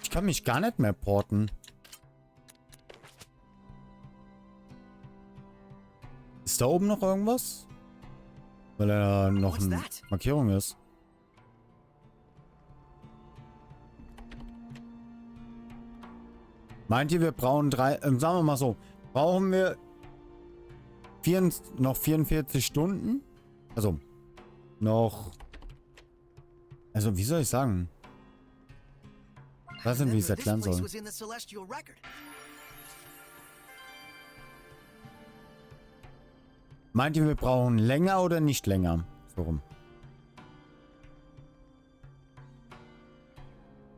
Ich kann mich gar nicht mehr porten. Ist da oben noch irgendwas? Weil da noch eine Markierung ist. Meint ihr, wir brauchen sagen wir mal so, brauchen wir noch 44 Stunden? Also, noch... Also, wie soll ich sagen? Ich weiß nicht, wie ich es erklären soll. Meint ihr, wir brauchen länger oder nicht länger? So rum.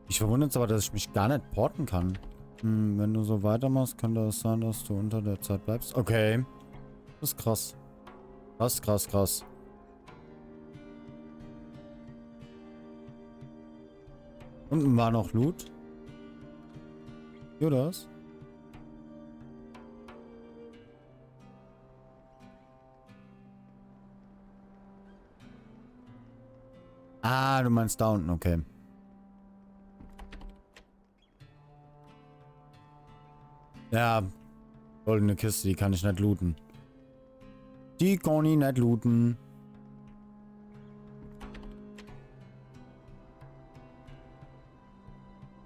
Ich verwundere es aber, dass ich mich gar nicht porten kann. Wenn du so weitermachst, könnte es sein, dass du unter der Zeit bleibst. Okay. Das ist krass. Krass, krass, krass. Unten war noch Loot. Hier das? Ah, du meinst da unten, okay. Ja, goldene Kiste, die kann ich nicht looten. Die kann ich nicht looten.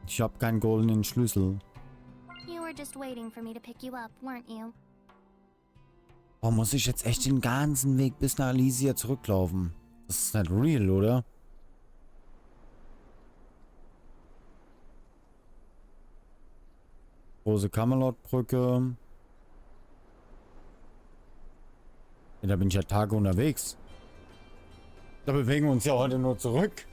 Ich habe keinen goldenen Schlüssel. You were just waiting for me to pick you up, weren't you? Oh, muss ich jetzt echt den ganzen Weg bis nach Elysia zurücklaufen? Das ist nicht real, oder? Große Camelot-Brücke. Ja, da bin ich ja Tage unterwegs. Da bewegen wir uns ja heute nur zurück.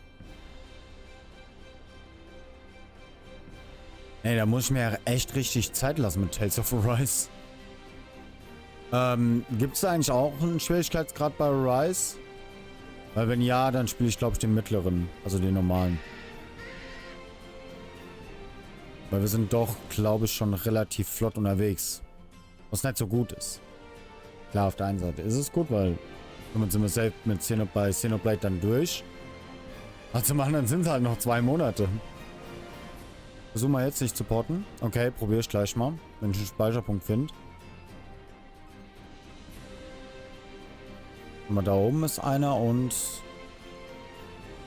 Ey, da muss ich mir ja echt richtig Zeit lassen mit Tales of Arise. Gibt es da eigentlich auch einen Schwierigkeitsgrad bei Arise? Weil wenn ja, dann spiele ich glaube ich den mittleren, also den normalen. Weil wir sind doch, glaube ich, schon relativ flott unterwegs. Was nicht so gut ist. Klar, auf der einen Seite ist es gut, weil damit sind wir selbst mit Xenoblade dann durch. Aber zum anderen sind es halt noch 2 Monate. Versuchen wir jetzt nicht zu porten. Okay, probiere ich gleich mal, wenn ich einen Speicherpunkt finde. Da oben ist einer und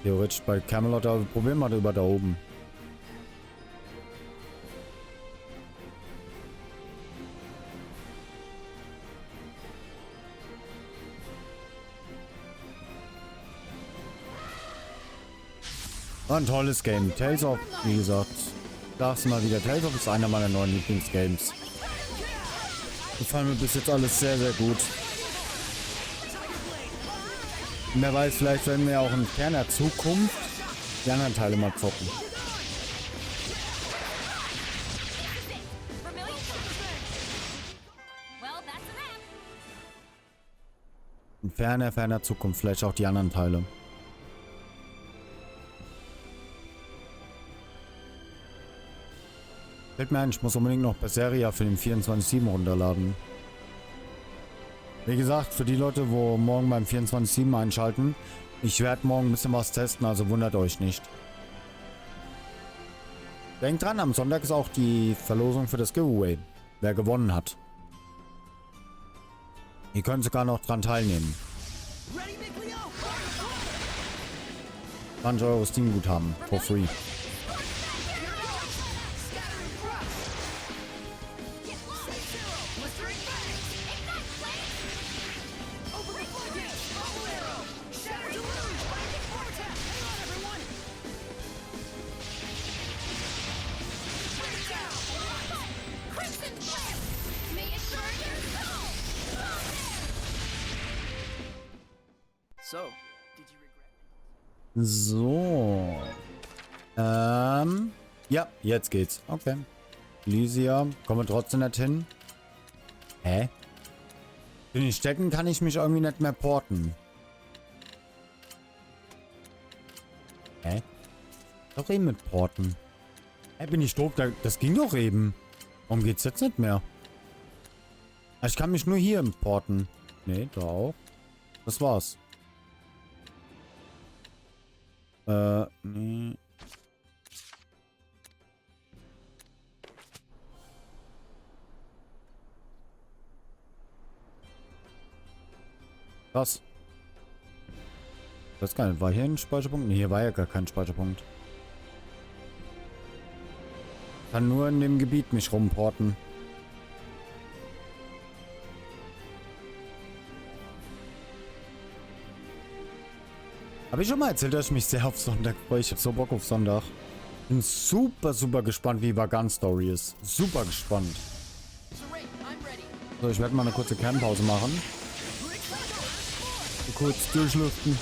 theoretisch bei Camelot, aber probieren wir über da oben. War ein tolles Game. Tales of, wie gesagt, sag's mal wieder, Tales of ist einer meiner neuen Lieblingsgames. Gefallen mir bis jetzt alles sehr, sehr gut. Wer weiß, vielleicht werden wir auch in ferner Zukunft die anderen Teile mal zocken. In ferner, ferner Zukunft. Vielleicht auch die anderen Teile. Fällt mir ein, ich muss unbedingt noch Zestiria für den 24/7 runterladen. Wie gesagt, für die Leute, wo morgen beim 24/7 einschalten, ich werde morgen ein bisschen was testen, also wundert euch nicht. Denkt dran, am Sonntag ist auch die Verlosung für das Giveaway, wer gewonnen hat. Ihr könnt sogar noch dran teilnehmen. 20 € Steam-Guthaben, for free. So. Ja, jetzt geht's. Okay. Elysia. Kommen wir trotzdem nicht hin. Hä? In den Städten kann ich mich irgendwie nicht mehr porten. Hä? Doch eben mit Porten. Hä, bin ich doof? Das ging doch eben. Warum geht's jetzt nicht mehr? Ich kann mich nur hier porten. Nee, da auch. Das war's. Nee. Was? Das ist geil. War hier ein Speicherpunkt? Nee, hier war ja gar kein Speicherpunkt. Kann nur in dem Gebiet mich rumporten. Habe ich schon mal erzählt, dass ich mich sehr auf Sonntag freue? Ich habe so Bock auf Sonntag. Bin super, super gespannt, wie Vagan-Story ist. Super gespannt. So, ich werde mal eine kurze Kernpause machen. Kurz durchlüften.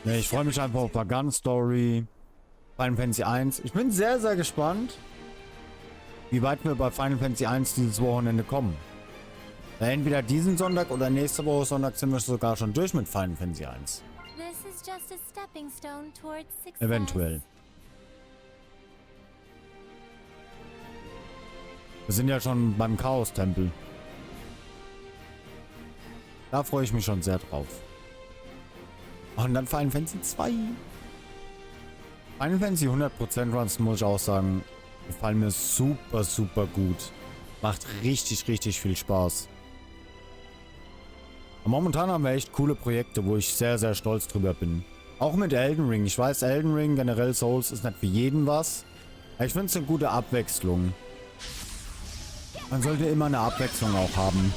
Nee, ich freue mich einfach auf Vagan-Story. Final Fantasy 1. Ich bin sehr, sehr gespannt, wie weit wir bei Final Fantasy 1 dieses Wochenende kommen. Entweder diesen Sonntag oder nächste Woche Sonntag sind wir sogar schon durch mit Final Fantasy 1. Eventuell. Wir sind ja schon beim Chaos-Tempel. Da freue ich mich schon sehr drauf. Und dann Final Fantasy 2. Final Fantasy 100% Runs, muss ich auch sagen, gefallen mir super, super gut. Macht richtig, richtig viel Spaß. Und momentan haben wir echt coole Projekte, wo ich sehr, sehr stolz drüber bin. Auch mit Elden Ring. Ich weiß, Elden Ring, generell Souls, ist nicht für jeden was. Aber ich finde es eine gute Abwechslung. Man sollte immer eine Abwechslung auch haben.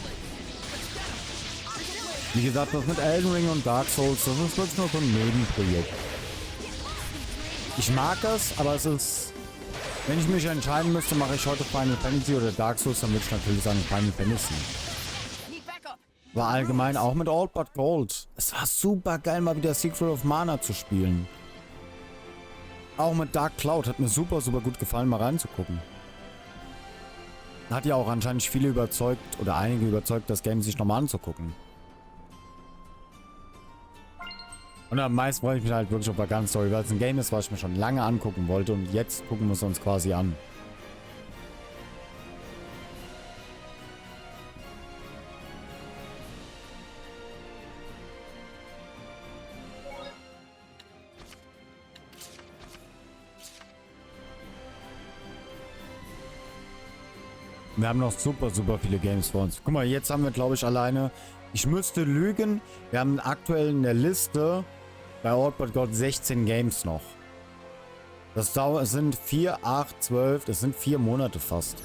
Wie gesagt, das mit Elden Ring und Dark Souls, das ist wirklich nur so ein Nebenprojekt. Ich mag es, aber es ist... Wenn ich mich entscheiden müsste, mache ich heute Final Fantasy oder Dark Souls, dann würde ich natürlich sagen Final Fantasy. War allgemein auch mit Old But Gold. Es war super geil, mal wieder Secret of Mana zu spielen. Auch mit Dark Cloud hat mir super, super gut gefallen, mal reinzugucken. Hat ja auch anscheinend viele überzeugt, oder einige überzeugt, das Game sich nochmal anzugucken. Und am meisten freue ich mich halt wirklich auf Vagan Story, weil es ein Game ist, was ich mir schon lange angucken wollte und jetzt gucken wir es uns quasi an. Wir haben noch super, super viele Games vor uns. Guck mal, jetzt haben wir, glaube ich, alleine... Ich müsste lügen. Wir haben aktuell in der Liste bei Old But Gold 16 Games noch. Das sind 4, 8, 12. Das sind 4 Monate fast.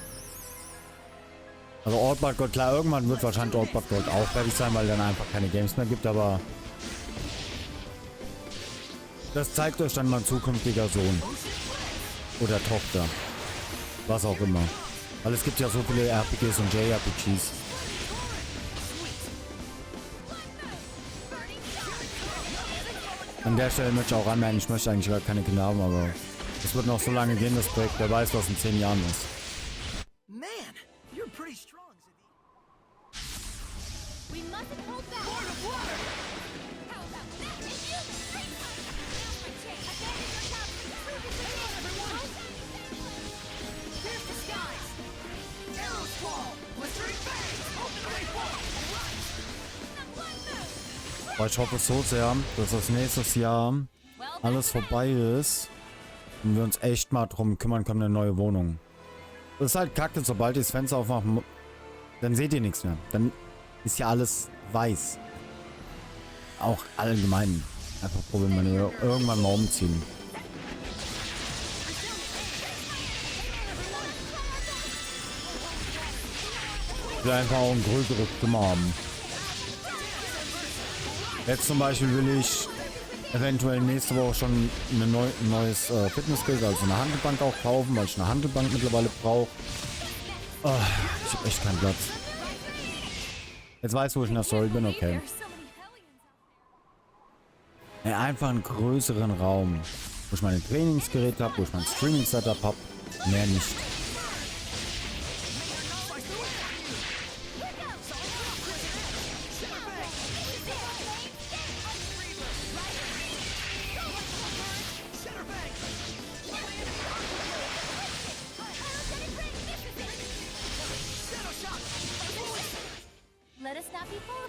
Also Old But Gold, klar, irgendwann wird wahrscheinlich Old But Gold auch fertig sein, weil dann einfach keine Games mehr gibt, aber... Das zeigt euch dann mein zukünftiger Sohn. Oder Tochter. Was auch immer. Weil es gibt ja so viele RPGs und JRPGs. An der Stelle möchte ich auch anmerken, ich möchte eigentlich gar keine Kinder haben, aber es wird noch so lange gehen, das Projekt. Wer weiß, was in 10 Jahren ist. Man, you're pretty strong, We mustn't hold back. How about that? Here's the skies! Arrows fall! Blistering fangs! Open the way forward! Aber ich hoffe so sehr, dass das nächstes Jahr alles vorbei ist und wir uns echt mal drum kümmern können, eine neue Wohnung. Das ist halt kacke, sobald ihr das Fenster aufmachen, dann seht ihr nichts mehr. Dann ist ja alles weiß. Auch allgemein. Einfach probieren, wenn wir irgendwann mal umziehen. Ich will einfach auch ein größeres Zimmer haben. Jetzt zum Beispiel will ich eventuell nächste Woche schon ein neues Fitnessgerät, also eine Handelbank auch kaufen, weil ich eine Handelbank mittlerweile brauche. Oh, ich habe echt keinen Platz. Jetzt weiß ich, wo ich in der Sorey bin, okay. Ja, einfach einen größeren Raum, wo ich meine Trainingsgeräte habe, wo ich mein Streaming-Setup habe. Mehr nicht.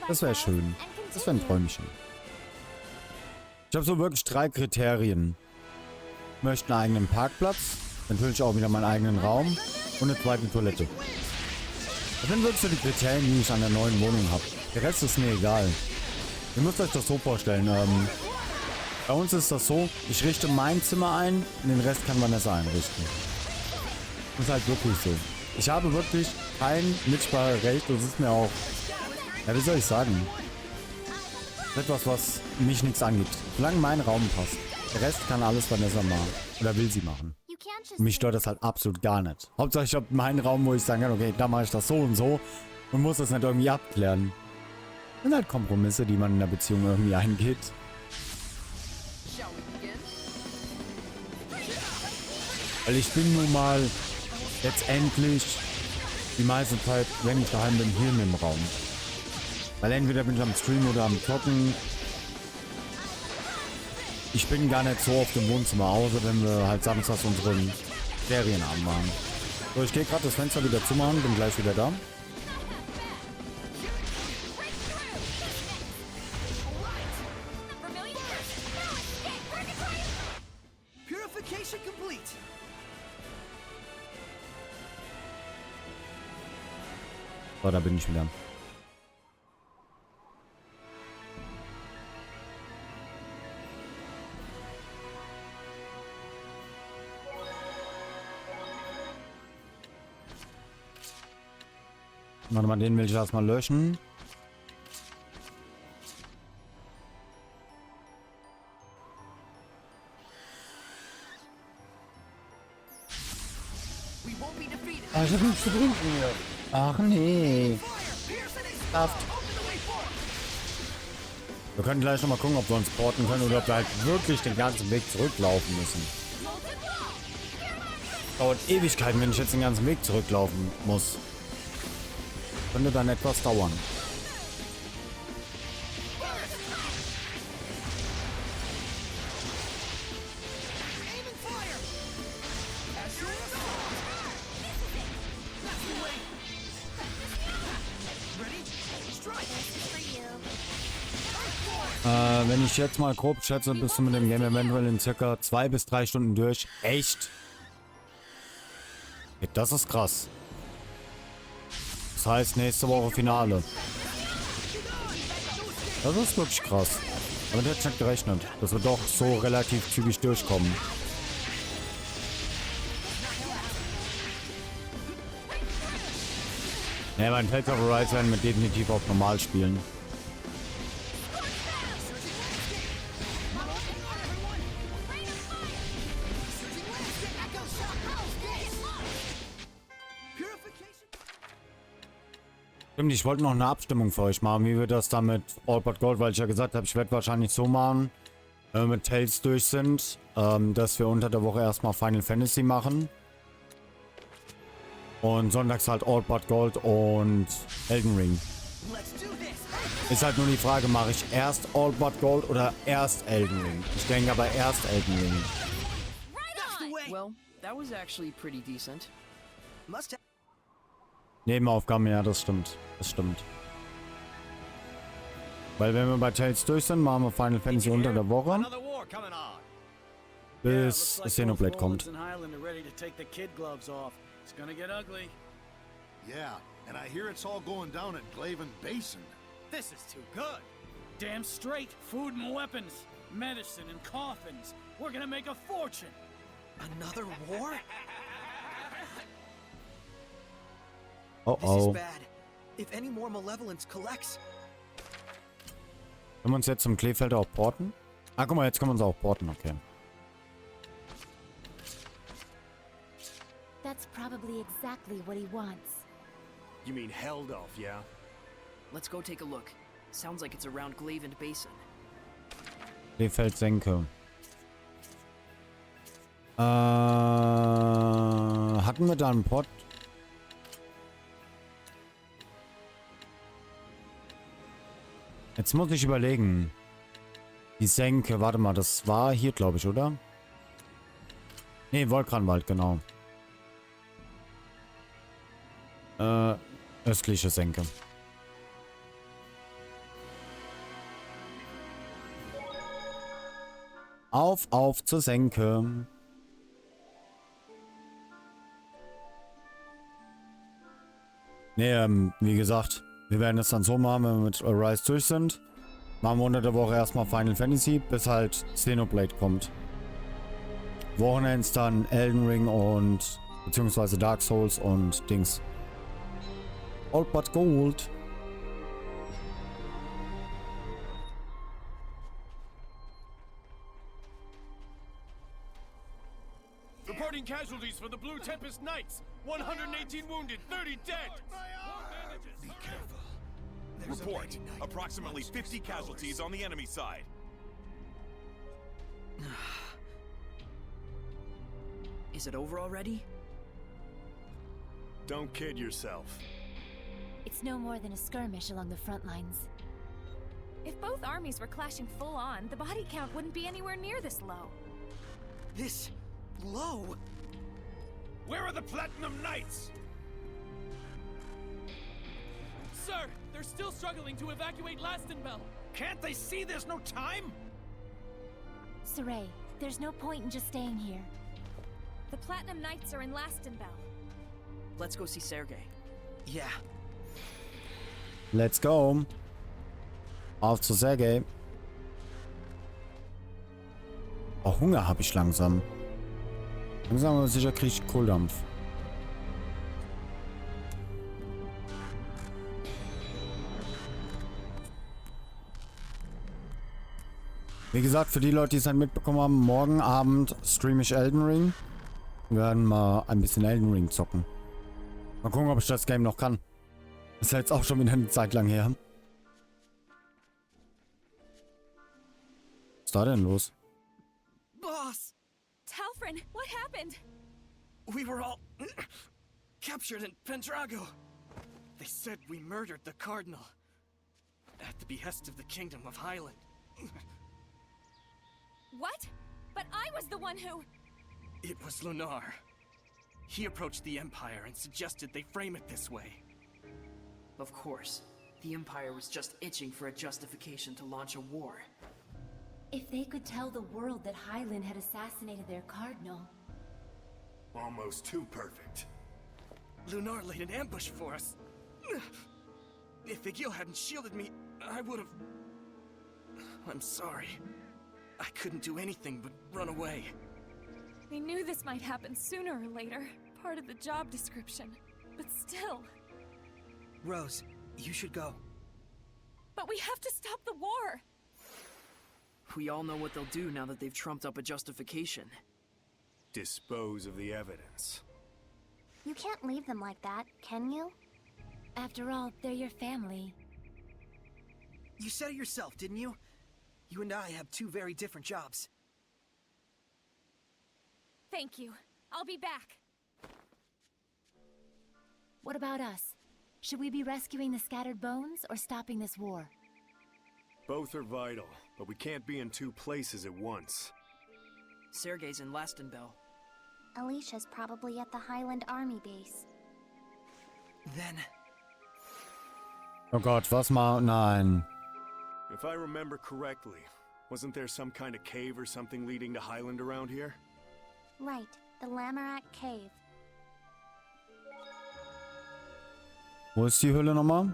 Das wäre schön. Das wäre ein Träumchen. Ich habe so wirklich 3 Kriterien. Ich möchte einen eigenen Parkplatz, natürlich auch wieder meinen eigenen Raum und eine zweite Toilette. Das sind wirklich so die Kriterien, die ich an der neuen Wohnung habe. Der Rest ist mir egal. Ihr müsst euch das so vorstellen. Bei uns ist das so, ich richte mein Zimmer ein und den Rest kann Vanessa einrichten. Das ist halt wirklich so. Ich habe wirklich kein Mitspracherecht. Das ist mir auch... Ja, wie soll ich sagen? Etwas, was mich nichts angeht. Solange mein Raum passt. Der Rest kann alles Vanessa machen. Oder will sie machen. Und mich stört das halt absolut gar nicht. Hauptsache ich habe meinen Raum, wo ich sagen kann, okay, da mache ich das so und so. Und muss das nicht irgendwie abklären. Das sind halt Kompromisse, die man in der Beziehung irgendwie eingeht. Weil ich bin nun mal letztendlich die meiste Zeit, wenn ich daheim bin, hier in dem Raum. Weil entweder bin ich am Stream oder am Zocken. Ich bin gar nicht so oft im Wohnzimmer, außer wenn wir halt samstags unsere Ferienabend machen. So, ich gehe gerade das Fenster wieder zumachen, bin gleich wieder da. Purification complete. So, da bin ich wieder. Warte mal, den will ich erstmal löschen. Ah, ich hab nichts zu trinken hier. Ach nee. Saft. Wir können gleich nochmal gucken, ob wir uns porten können oder ob wir halt wirklich den ganzen Weg zurücklaufen müssen. Dauert Ewigkeiten, wenn ich jetzt den ganzen Weg zurücklaufen muss. Könnte dann etwas dauern. Wenn ich jetzt mal grob schätze, bist du mit dem Game eventuell in circa 2 bis 3 Stunden durch. Echt? Das ist krass. Das heißt, nächste Woche Finale. Das ist wirklich krass. Damit hätte ich nicht gerechnet, dass wir doch so relativ zügig durchkommen. Ja, mein Tales of Arise werden wir definitiv auf normal spielen. Stimmt, ich wollte noch eine Abstimmung für euch machen, wie wir das da mit All But Gold, weil ich ja gesagt habe, ich werde wahrscheinlich so machen, wenn wir mit Tales durch sind, dass wir unter der Woche erstmal Final Fantasy machen. Und sonntags halt All But Gold und Elden Ring. Ist halt nur die Frage, mache ich erst All But Gold oder erst Elden Ring? Ich denke aber erst Elden Ring. Well, that was actually pretty decent. Must have. Nebenaufgaben, ja, das stimmt. Das stimmt. Weil wenn wir bei Tales durch sind, machen wir Final Fantasy unter der Woche. Bis Xenoblade kommt. Yeah, and I hear it's all going down at Glaven Basin. This is too good. Damn straight. Food and weapons, medicine and coffins. We're gonna make a fortune. Another war? Oh This is oh. bad. If any more malevolence collects. Können wir uns jetzt zum Kleefeld auch porten? Ah, guck mal, jetzt können wir uns auch porten, okay. That's probably exactly what he wants. You mean Heldolf, yeah? Let's go take a look. Sounds like it's around Glaven Basin. Kleefeld Senke. Hatten wir da einen Port? Jetzt muss ich überlegen. Die Senke, warte mal, das war hier, glaube ich, oder? Ne, Volkranwald, genau. Östliche Senke. Auf zur Senke. Ne, wie gesagt, wir werden es dann so machen, wenn wir mit Rise durch sind. Machen wir unter der Woche erstmal Final Fantasy, bis halt Xenoblade kommt. Wochenends dann Elden Ring und beziehungsweise Dark Souls und Dings. All But Gold. Reporting casualties for the Blue Tempest Knights. 118 wounded, 30 dead. Be careful. Report. Approximately 50 casualties on the enemy side. Is it over already? Don't kid yourself. It's no more than a skirmish along the front lines. If both armies were clashing full on, the body count wouldn't be anywhere near this low. This low? Where are the Platinum Knights? Sir, they're still struggling to evacuate Lastenbell. Can't they see there's no time? Sorey, there's no point in just staying here. The Platinum Knights are in Lastenbell. Let's go see Sergei. Yeah. Let's go. Auf zu Sergei. Oh, Hunger habe ich langsam. Langsam aber sicher kriege ich Kohldampf. Wie gesagt, für die Leute, die es halt mitbekommen haben, morgen Abend streame ich Elden Ring. Wir werden mal ein bisschen Elden Ring zocken. Mal gucken, ob ich das Game noch kann. Ist ja jetzt auch schon wieder eine Zeit lang her. Was ist da denn los? Boss! Talfrin, what happened? We were all captured in Pendrago. They said we murdered the Cardinal. At the behest of the Kingdom of Highland. What? But I was the one who... It was Lunar. He approached the Empire and suggested they frame it this way. Of course. The Empire was just itching for a justification to launch a war. If they could tell the world that Highland had assassinated their cardinal... Almost too perfect. Lunar laid an ambush for us. If Igil hadn't shielded me, I would've... I'm sorry. I couldn't do anything but run away. We knew this might happen sooner or later. Part of the job description. But still... Rose, you should go. But we have to stop the war! We all know what they'll do now that they've trumped up a justification. Dispose of the evidence. You can't leave them like that, can you? After all, they're your family. You said it yourself, didn't you? You and I have two very different jobs. Thank you. I'll be back. What about us? Should we be rescuing the scattered bones or stopping this war? Both are vital, but we can't be in two places at once. Sergei's in Lastenbell. Alicia's probably at the Highland Army base. Then... Oh Gott, was mal? Nein. If I remember correctly, wasn't there some kind of cave or something leading to Highland around here? Right, the Lamorak Cave. Wo ist die Höhle nochmal?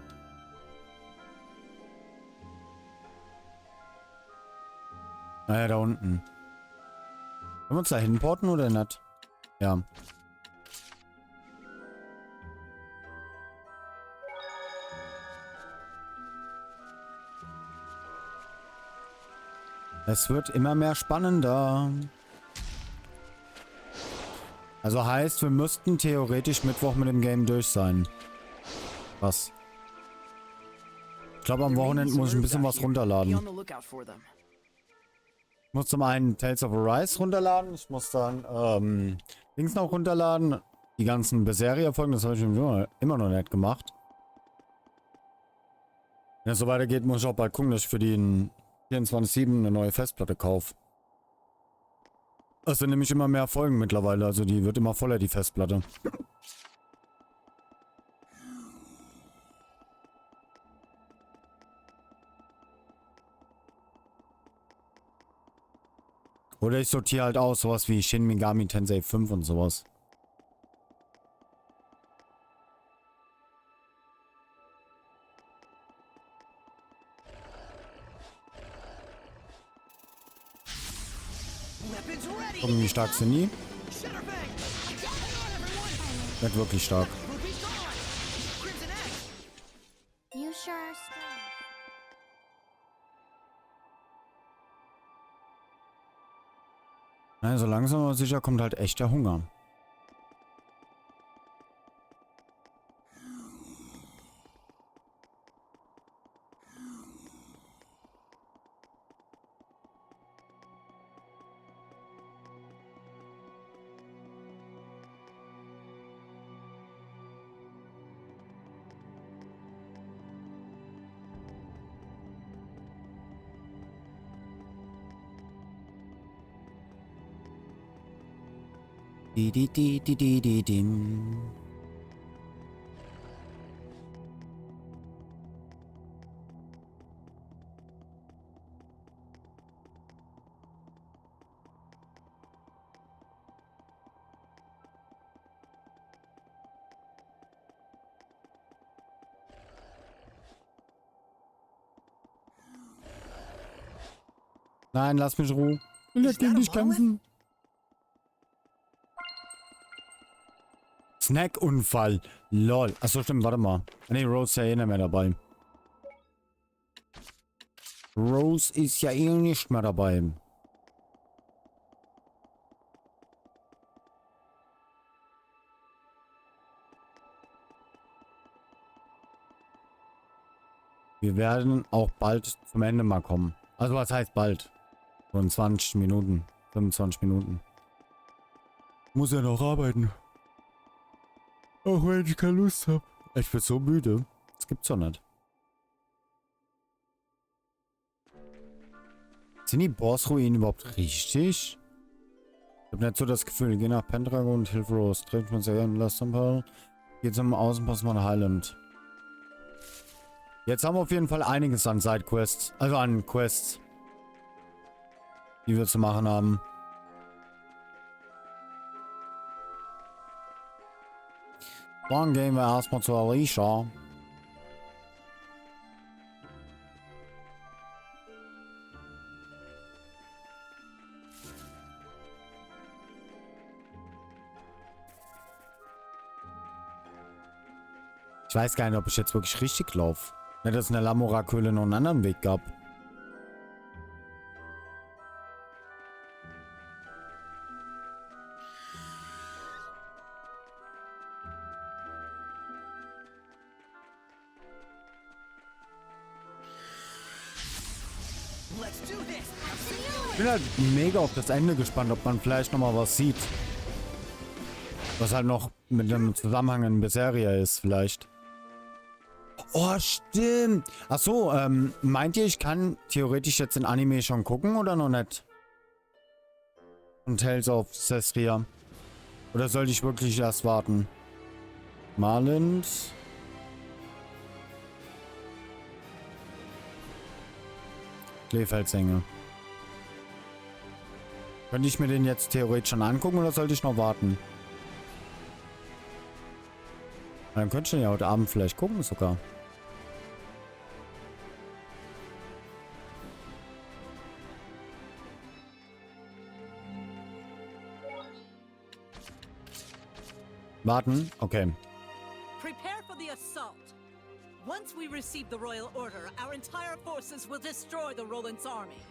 Ah ja, da unten. Können wir uns da hinporten oder nicht? Ja. Es wird immer mehr spannender. Also heißt, wir müssten theoretisch Mittwoch mit dem Game durch sein. Was? Ich glaube, am Wochenende muss ich ein bisschen was runterladen. Ich muss zum einen Tales of Arise runterladen. Ich muss dann Dings noch runterladen. Die ganzen Berseria-Folgen, das habe ich immer noch nicht gemacht. Wenn es so weitergeht, muss ich auch bald gucken, dass ich für den 24/7 eine neue Festplatte kaufe. Es sind nämlich immer mehr Folgen mittlerweile, also die wird immer voller, die Festplatte. Oder ich sortiere halt aus, sowas wie Shin Megami Tensei 5 und sowas. Gucken, wie stark sind die? Nicht wirklich stark. You sure are strong. Also langsam aber sicher kommt halt echt der Hunger. Dim. Nein, lass mich Ruhe. Ich will nicht gegen dich kämpfen. Snackunfall. Lol. Achso, stimmt, warte mal. Ne, Rose ist ja eh nicht mehr dabei. Rose ist ja eh nicht mehr dabei. Wir werden auch bald zum Ende mal kommen. Also was heißt bald? So in 20 Minuten. 25 Minuten. Muss ja noch arbeiten. Auch wenn ich keine Lust habe. Ich bin so müde. Das gibt's doch nicht. Sind die Bossruinen überhaupt richtig? Ich habe nicht so das Gefühl. Geh nach Pendragon und Hilfe Rose. Trifft man sehr in Lastenbell. Geht zum Außenpost von Highland. Jetzt haben wir auf jeden Fall einiges an Sidequests. Also an Quests. Die wir zu machen haben. Dann gehen wir erstmal zu Elysia. Ich weiß gar nicht, ob ich jetzt wirklich richtig laufe. Nicht, dass es in der Lamorak-Höhle noch einen anderen Weg gab. Ich bin halt mega auf das Ende gespannt, ob man vielleicht nochmal was sieht. Was halt noch mit dem Zusammenhang in Zestiria ist, vielleicht. Oh, stimmt. Ach so, meint ihr, ich kann theoretisch jetzt den Anime schon gucken oder noch nicht? Und Tales of Zestiria. Oder sollte ich wirklich erst warten? Malend. Kleefeldsänger. Könnte ich mir den jetzt theoretisch schon angucken oder sollte ich noch warten? Dann könnte ich den ja heute Abend vielleicht gucken sogar. Warten? Okay. Prepare for the assault. Once we receive the royal order, our entire forces will destroy the Roland's army.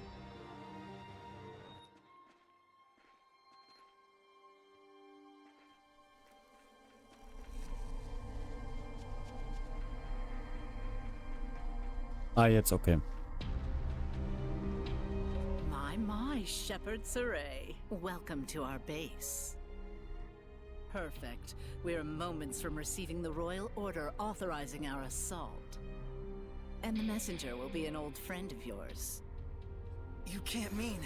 Ah, jetzt okay. My, Shepherd Sorey. Welcome to our base. Perfect. We're moments from receiving the royal order authorizing our assault. And the messenger will be an old friend of yours. You can't mean...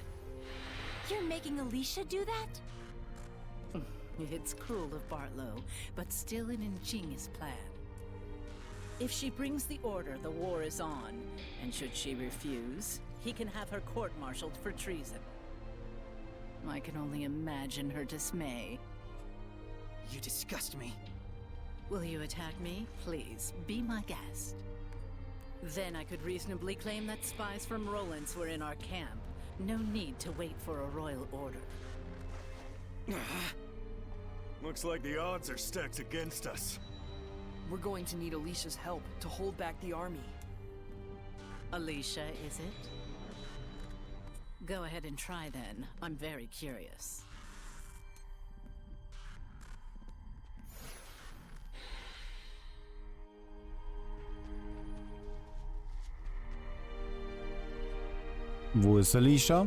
You're making Elysia do that? It's cruel of Bartlow, but still an ingenious plan. If she brings the order, the war is on, and should she refuse, he can have her court-martialed for treason. I can only imagine her dismay. You disgust me. Will you attack me? Please, be my guest. Then I could reasonably claim that spies from Roland's were in our camp. No need to wait for a royal order. Looks like the odds are stacked against us. We're going to need Alicia's help to hold back the army. Elysia, is it? Go ahead and try then. I'm very curious. Wo ist Elysia?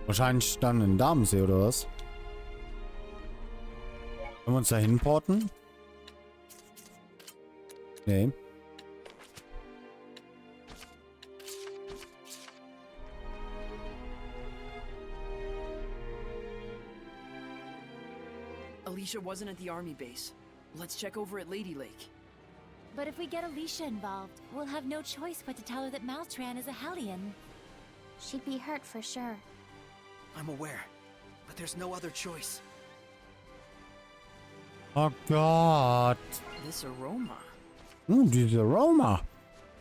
Wahrscheinlich dann in Damensee oder was? Können wir uns da hinporten? Nee. Elysia wasn't at the army base. Let's check over at Lady Lake. But if we get Elysia involved, we'll have no choice but to tell her that Maltran is a Hellion. She'd be hurt for sure. I'm aware, but there's no other choice. Oh Gott. This aroma. Dieses Aroma.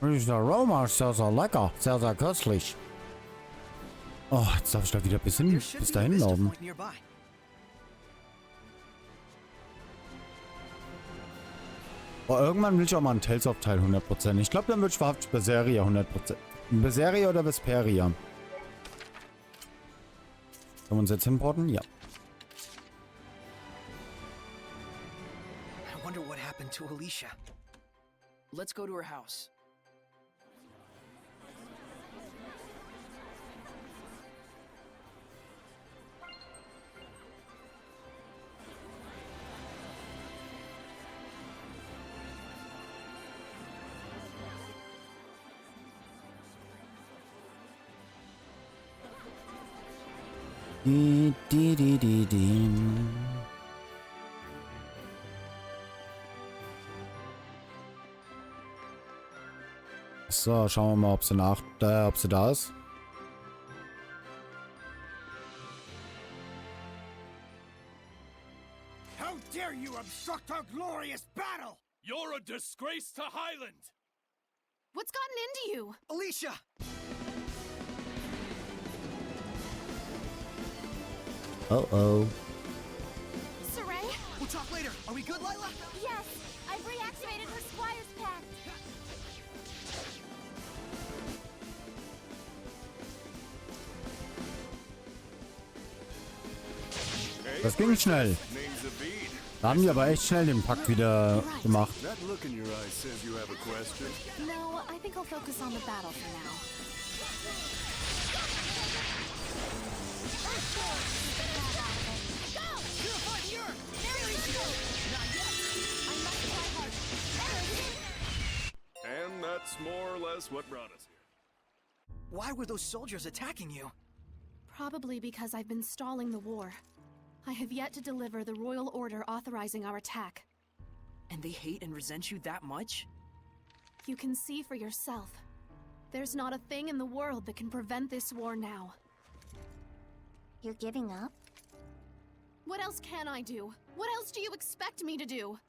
Dieses Aroma ist sehr, sehr lecker. Sehr, sehr köstlich. Oh, jetzt darf ich da wieder bis dahin laufen. Oh, irgendwann will ich auch mal einen Tales of Teil 100%. Ich glaube, dann wird ich wahrhaftig Zestiria 100%. Zestiria oder Vesperia? Können wir uns jetzt hinporten? Ja. I wonder what happened to Elysia. Let's go to her house. So, schauen wir mal, ob sie da ist. How dare you obstruct our glorious battle! You're a disgrace to Highland! What's gotten into you? Elysia! Uh-oh. Sorey? We'll talk later. Are we good, Lila? Yes! I've reactivated her Squire's Pact! Das ging schnell. Da haben die aber echt schnell den Pakt wieder gemacht. That look in your eyes says you have a question. No, I think I'll focus on the battle for now. And that's more or less what brought us here. Why were those soldiers attacking you? Probably because I've been stalling the war. I have yet to deliver the royal order authorizing our attack. And they hate and resent you that much? You can see for yourself. There's not a thing in the world that can prevent this war now. You're giving up? What else can I do? What else do you expect me to do?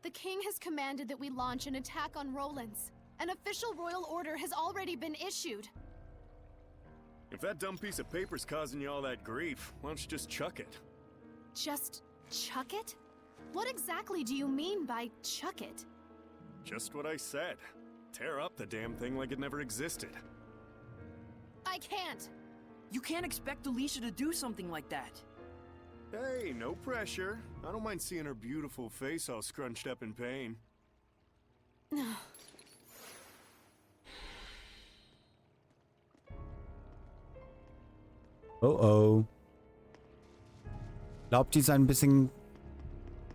The king has commanded that we launch an attack on Rollins. An official royal order has already been issued. If that dumb piece of paper's causing you all that grief, why don't you just chuck it? Just chuck it? What exactly do you mean by chuck it? Just what I said. Tear up the damn thing like it never existed. I can't. You can't expect Elysia to do something like that. Hey, no pressure. I don't mind seeing her beautiful face all scrunched up in pain. Oh oh. Glaubt, die ist ein bisschen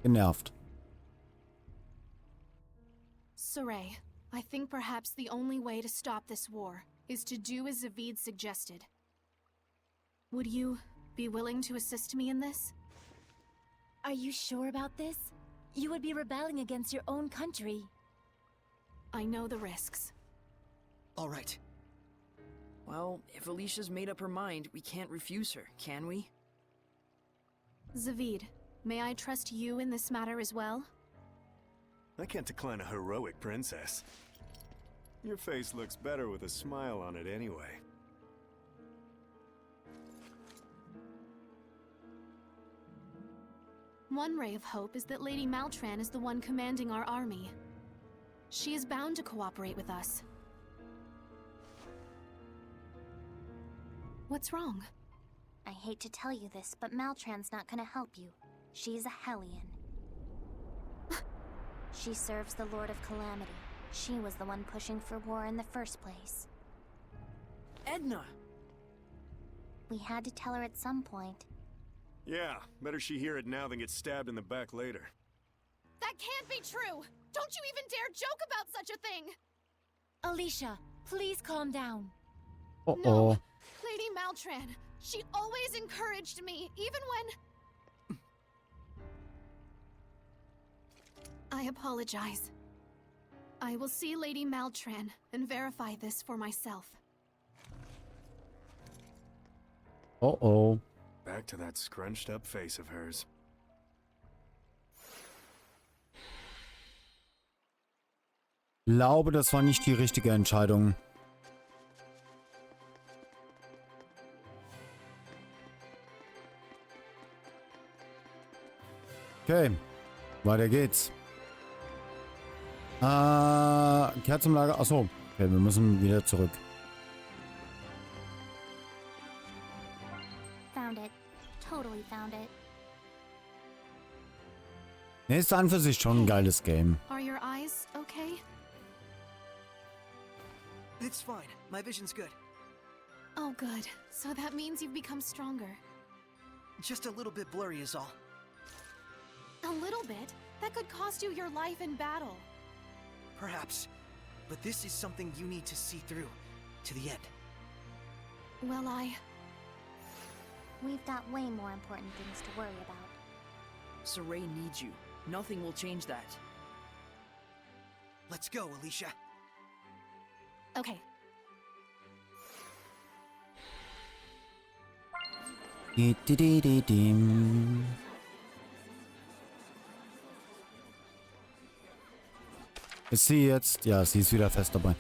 genervt. Sorey, I think perhaps the only way to stop this war is to do as Zavid suggested. Would you be willing to assist me in this? Are you sure about this? You would be rebelling against your own country. I know the risks. All right. Well, if Alicia's made up her mind, we can't refuse her, can we? Zavid, may I trust you in this matter as well? I can't decline a heroic princess. Your face looks better with a smile on it anyway. One ray of hope is that Lady Maltran is the one commanding our army. She is bound to cooperate with us. What's wrong? I hate to tell you this, but Maltran's not gonna help you. She's a Hellion. She serves the Lord of Calamity. She was the one pushing for war in the first place. Edna! We had to tell her at some point. Yeah, better she hear it now than get stabbed in the back later. That can't be true! Don't you even dare joke about such a thing! Elysia, please calm down. Uh-oh. No, Lady Maltran, she always encouraged me, even when... I apologize. I will see Lady Maltran and verify this for myself. Uh-oh. Back to that scrunched up face of hers. Ich glaube, das war nicht die richtige Entscheidung. Okay, weiter geht's. Kehrt zum Lager. Achso, okay, wir müssen wieder zurück. Found it. Totally found it. Ne, ist an für sich schon ein geiles Game. Are your eyes okay? It's fine. My vision's good. Oh, good. So that means you've become stronger. Just a little bit blurry is all. A little bit? That could cost you your life in battle. Perhaps. But this is something you need to see through. To the end. Well, We've got way more important things to worry about. Sorey needs you. Nothing will change that. Let's go, Elysia. Okay. Ist sie jetzt? Ja, sie ist wieder fest dabei.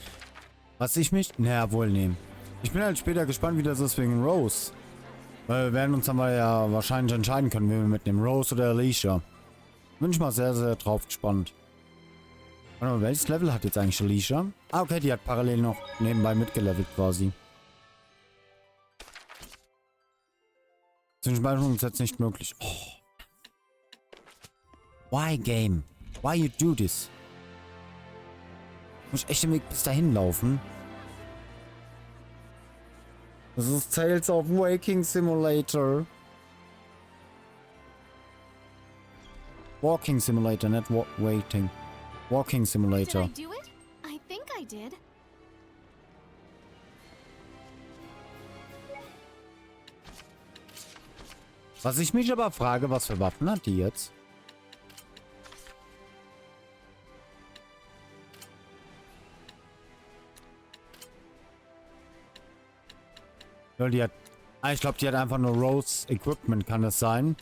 Was ich mich... Naja, wohl nehmen. Ich bin halt später gespannt, wie das ist wegen Rose. Weil wir werden uns dann mal ja wahrscheinlich entscheiden können, wie wir mitnehmen. Rose oder Elysia. Bin ich mal sehr, sehr drauf gespannt. Warte mal, welches Level hat jetzt eigentlich Elysia? Ah, okay, die hat parallel noch nebenbei mitgelevelt quasi. Zwischenspeicherung ist jetzt nicht möglich. Oh. Why, Game? Why you do this? Muss ich echt den Weg bis dahin laufen? Das ist Tales of Waking Simulator. Walking Simulator, nicht waiting. Walking Simulator. Did I do it? I think I did. Was ich mich aber frage, was für Waffen hat die jetzt? Ja, die hat... Ah, ich glaube, die hat einfach nur Rose Equipment, kann das sein?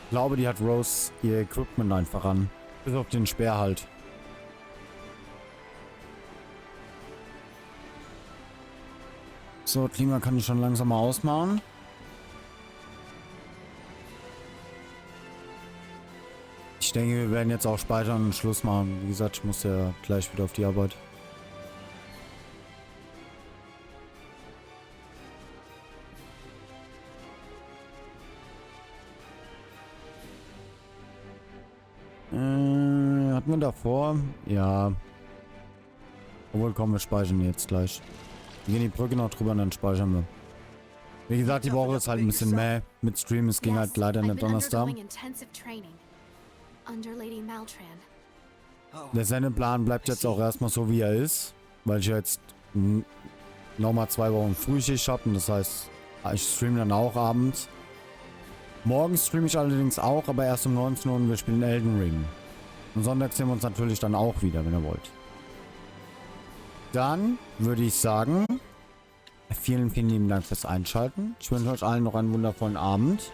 Ich glaube, die hat Rose ihr Equipment einfach an. Bis auf den Speer halt. So, Klima kann ich schon langsam mal ausmachen. Ich denke, wir werden jetzt auch speichern und Schluss machen. Wie gesagt, ich muss ja gleich wieder auf die Arbeit. Hatten wir davor? Ja. Obwohl, komm, wir speichern jetzt gleich. Wir gehen die Brücke noch drüber und dann speichern wir. Wie gesagt, die Woche ist halt ein bisschen mehr mit Stream. Es ging halt leider nicht Donnerstag. Der Sendeplan bleibt jetzt auch erstmal so, wie er ist. Weil ich jetzt nochmal 2 Wochen Frühschicht habe. Und das heißt, ich streame dann auch abends. Morgen streame ich allerdings auch, aber erst um 19 Uhr und wir spielen Elden Ring. Und Sonntag sehen wir uns natürlich dann auch wieder, wenn ihr wollt. Dann würde ich sagen, vielen, vielen lieben Dank fürs Einschalten. Ich wünsche euch allen noch einen wundervollen Abend.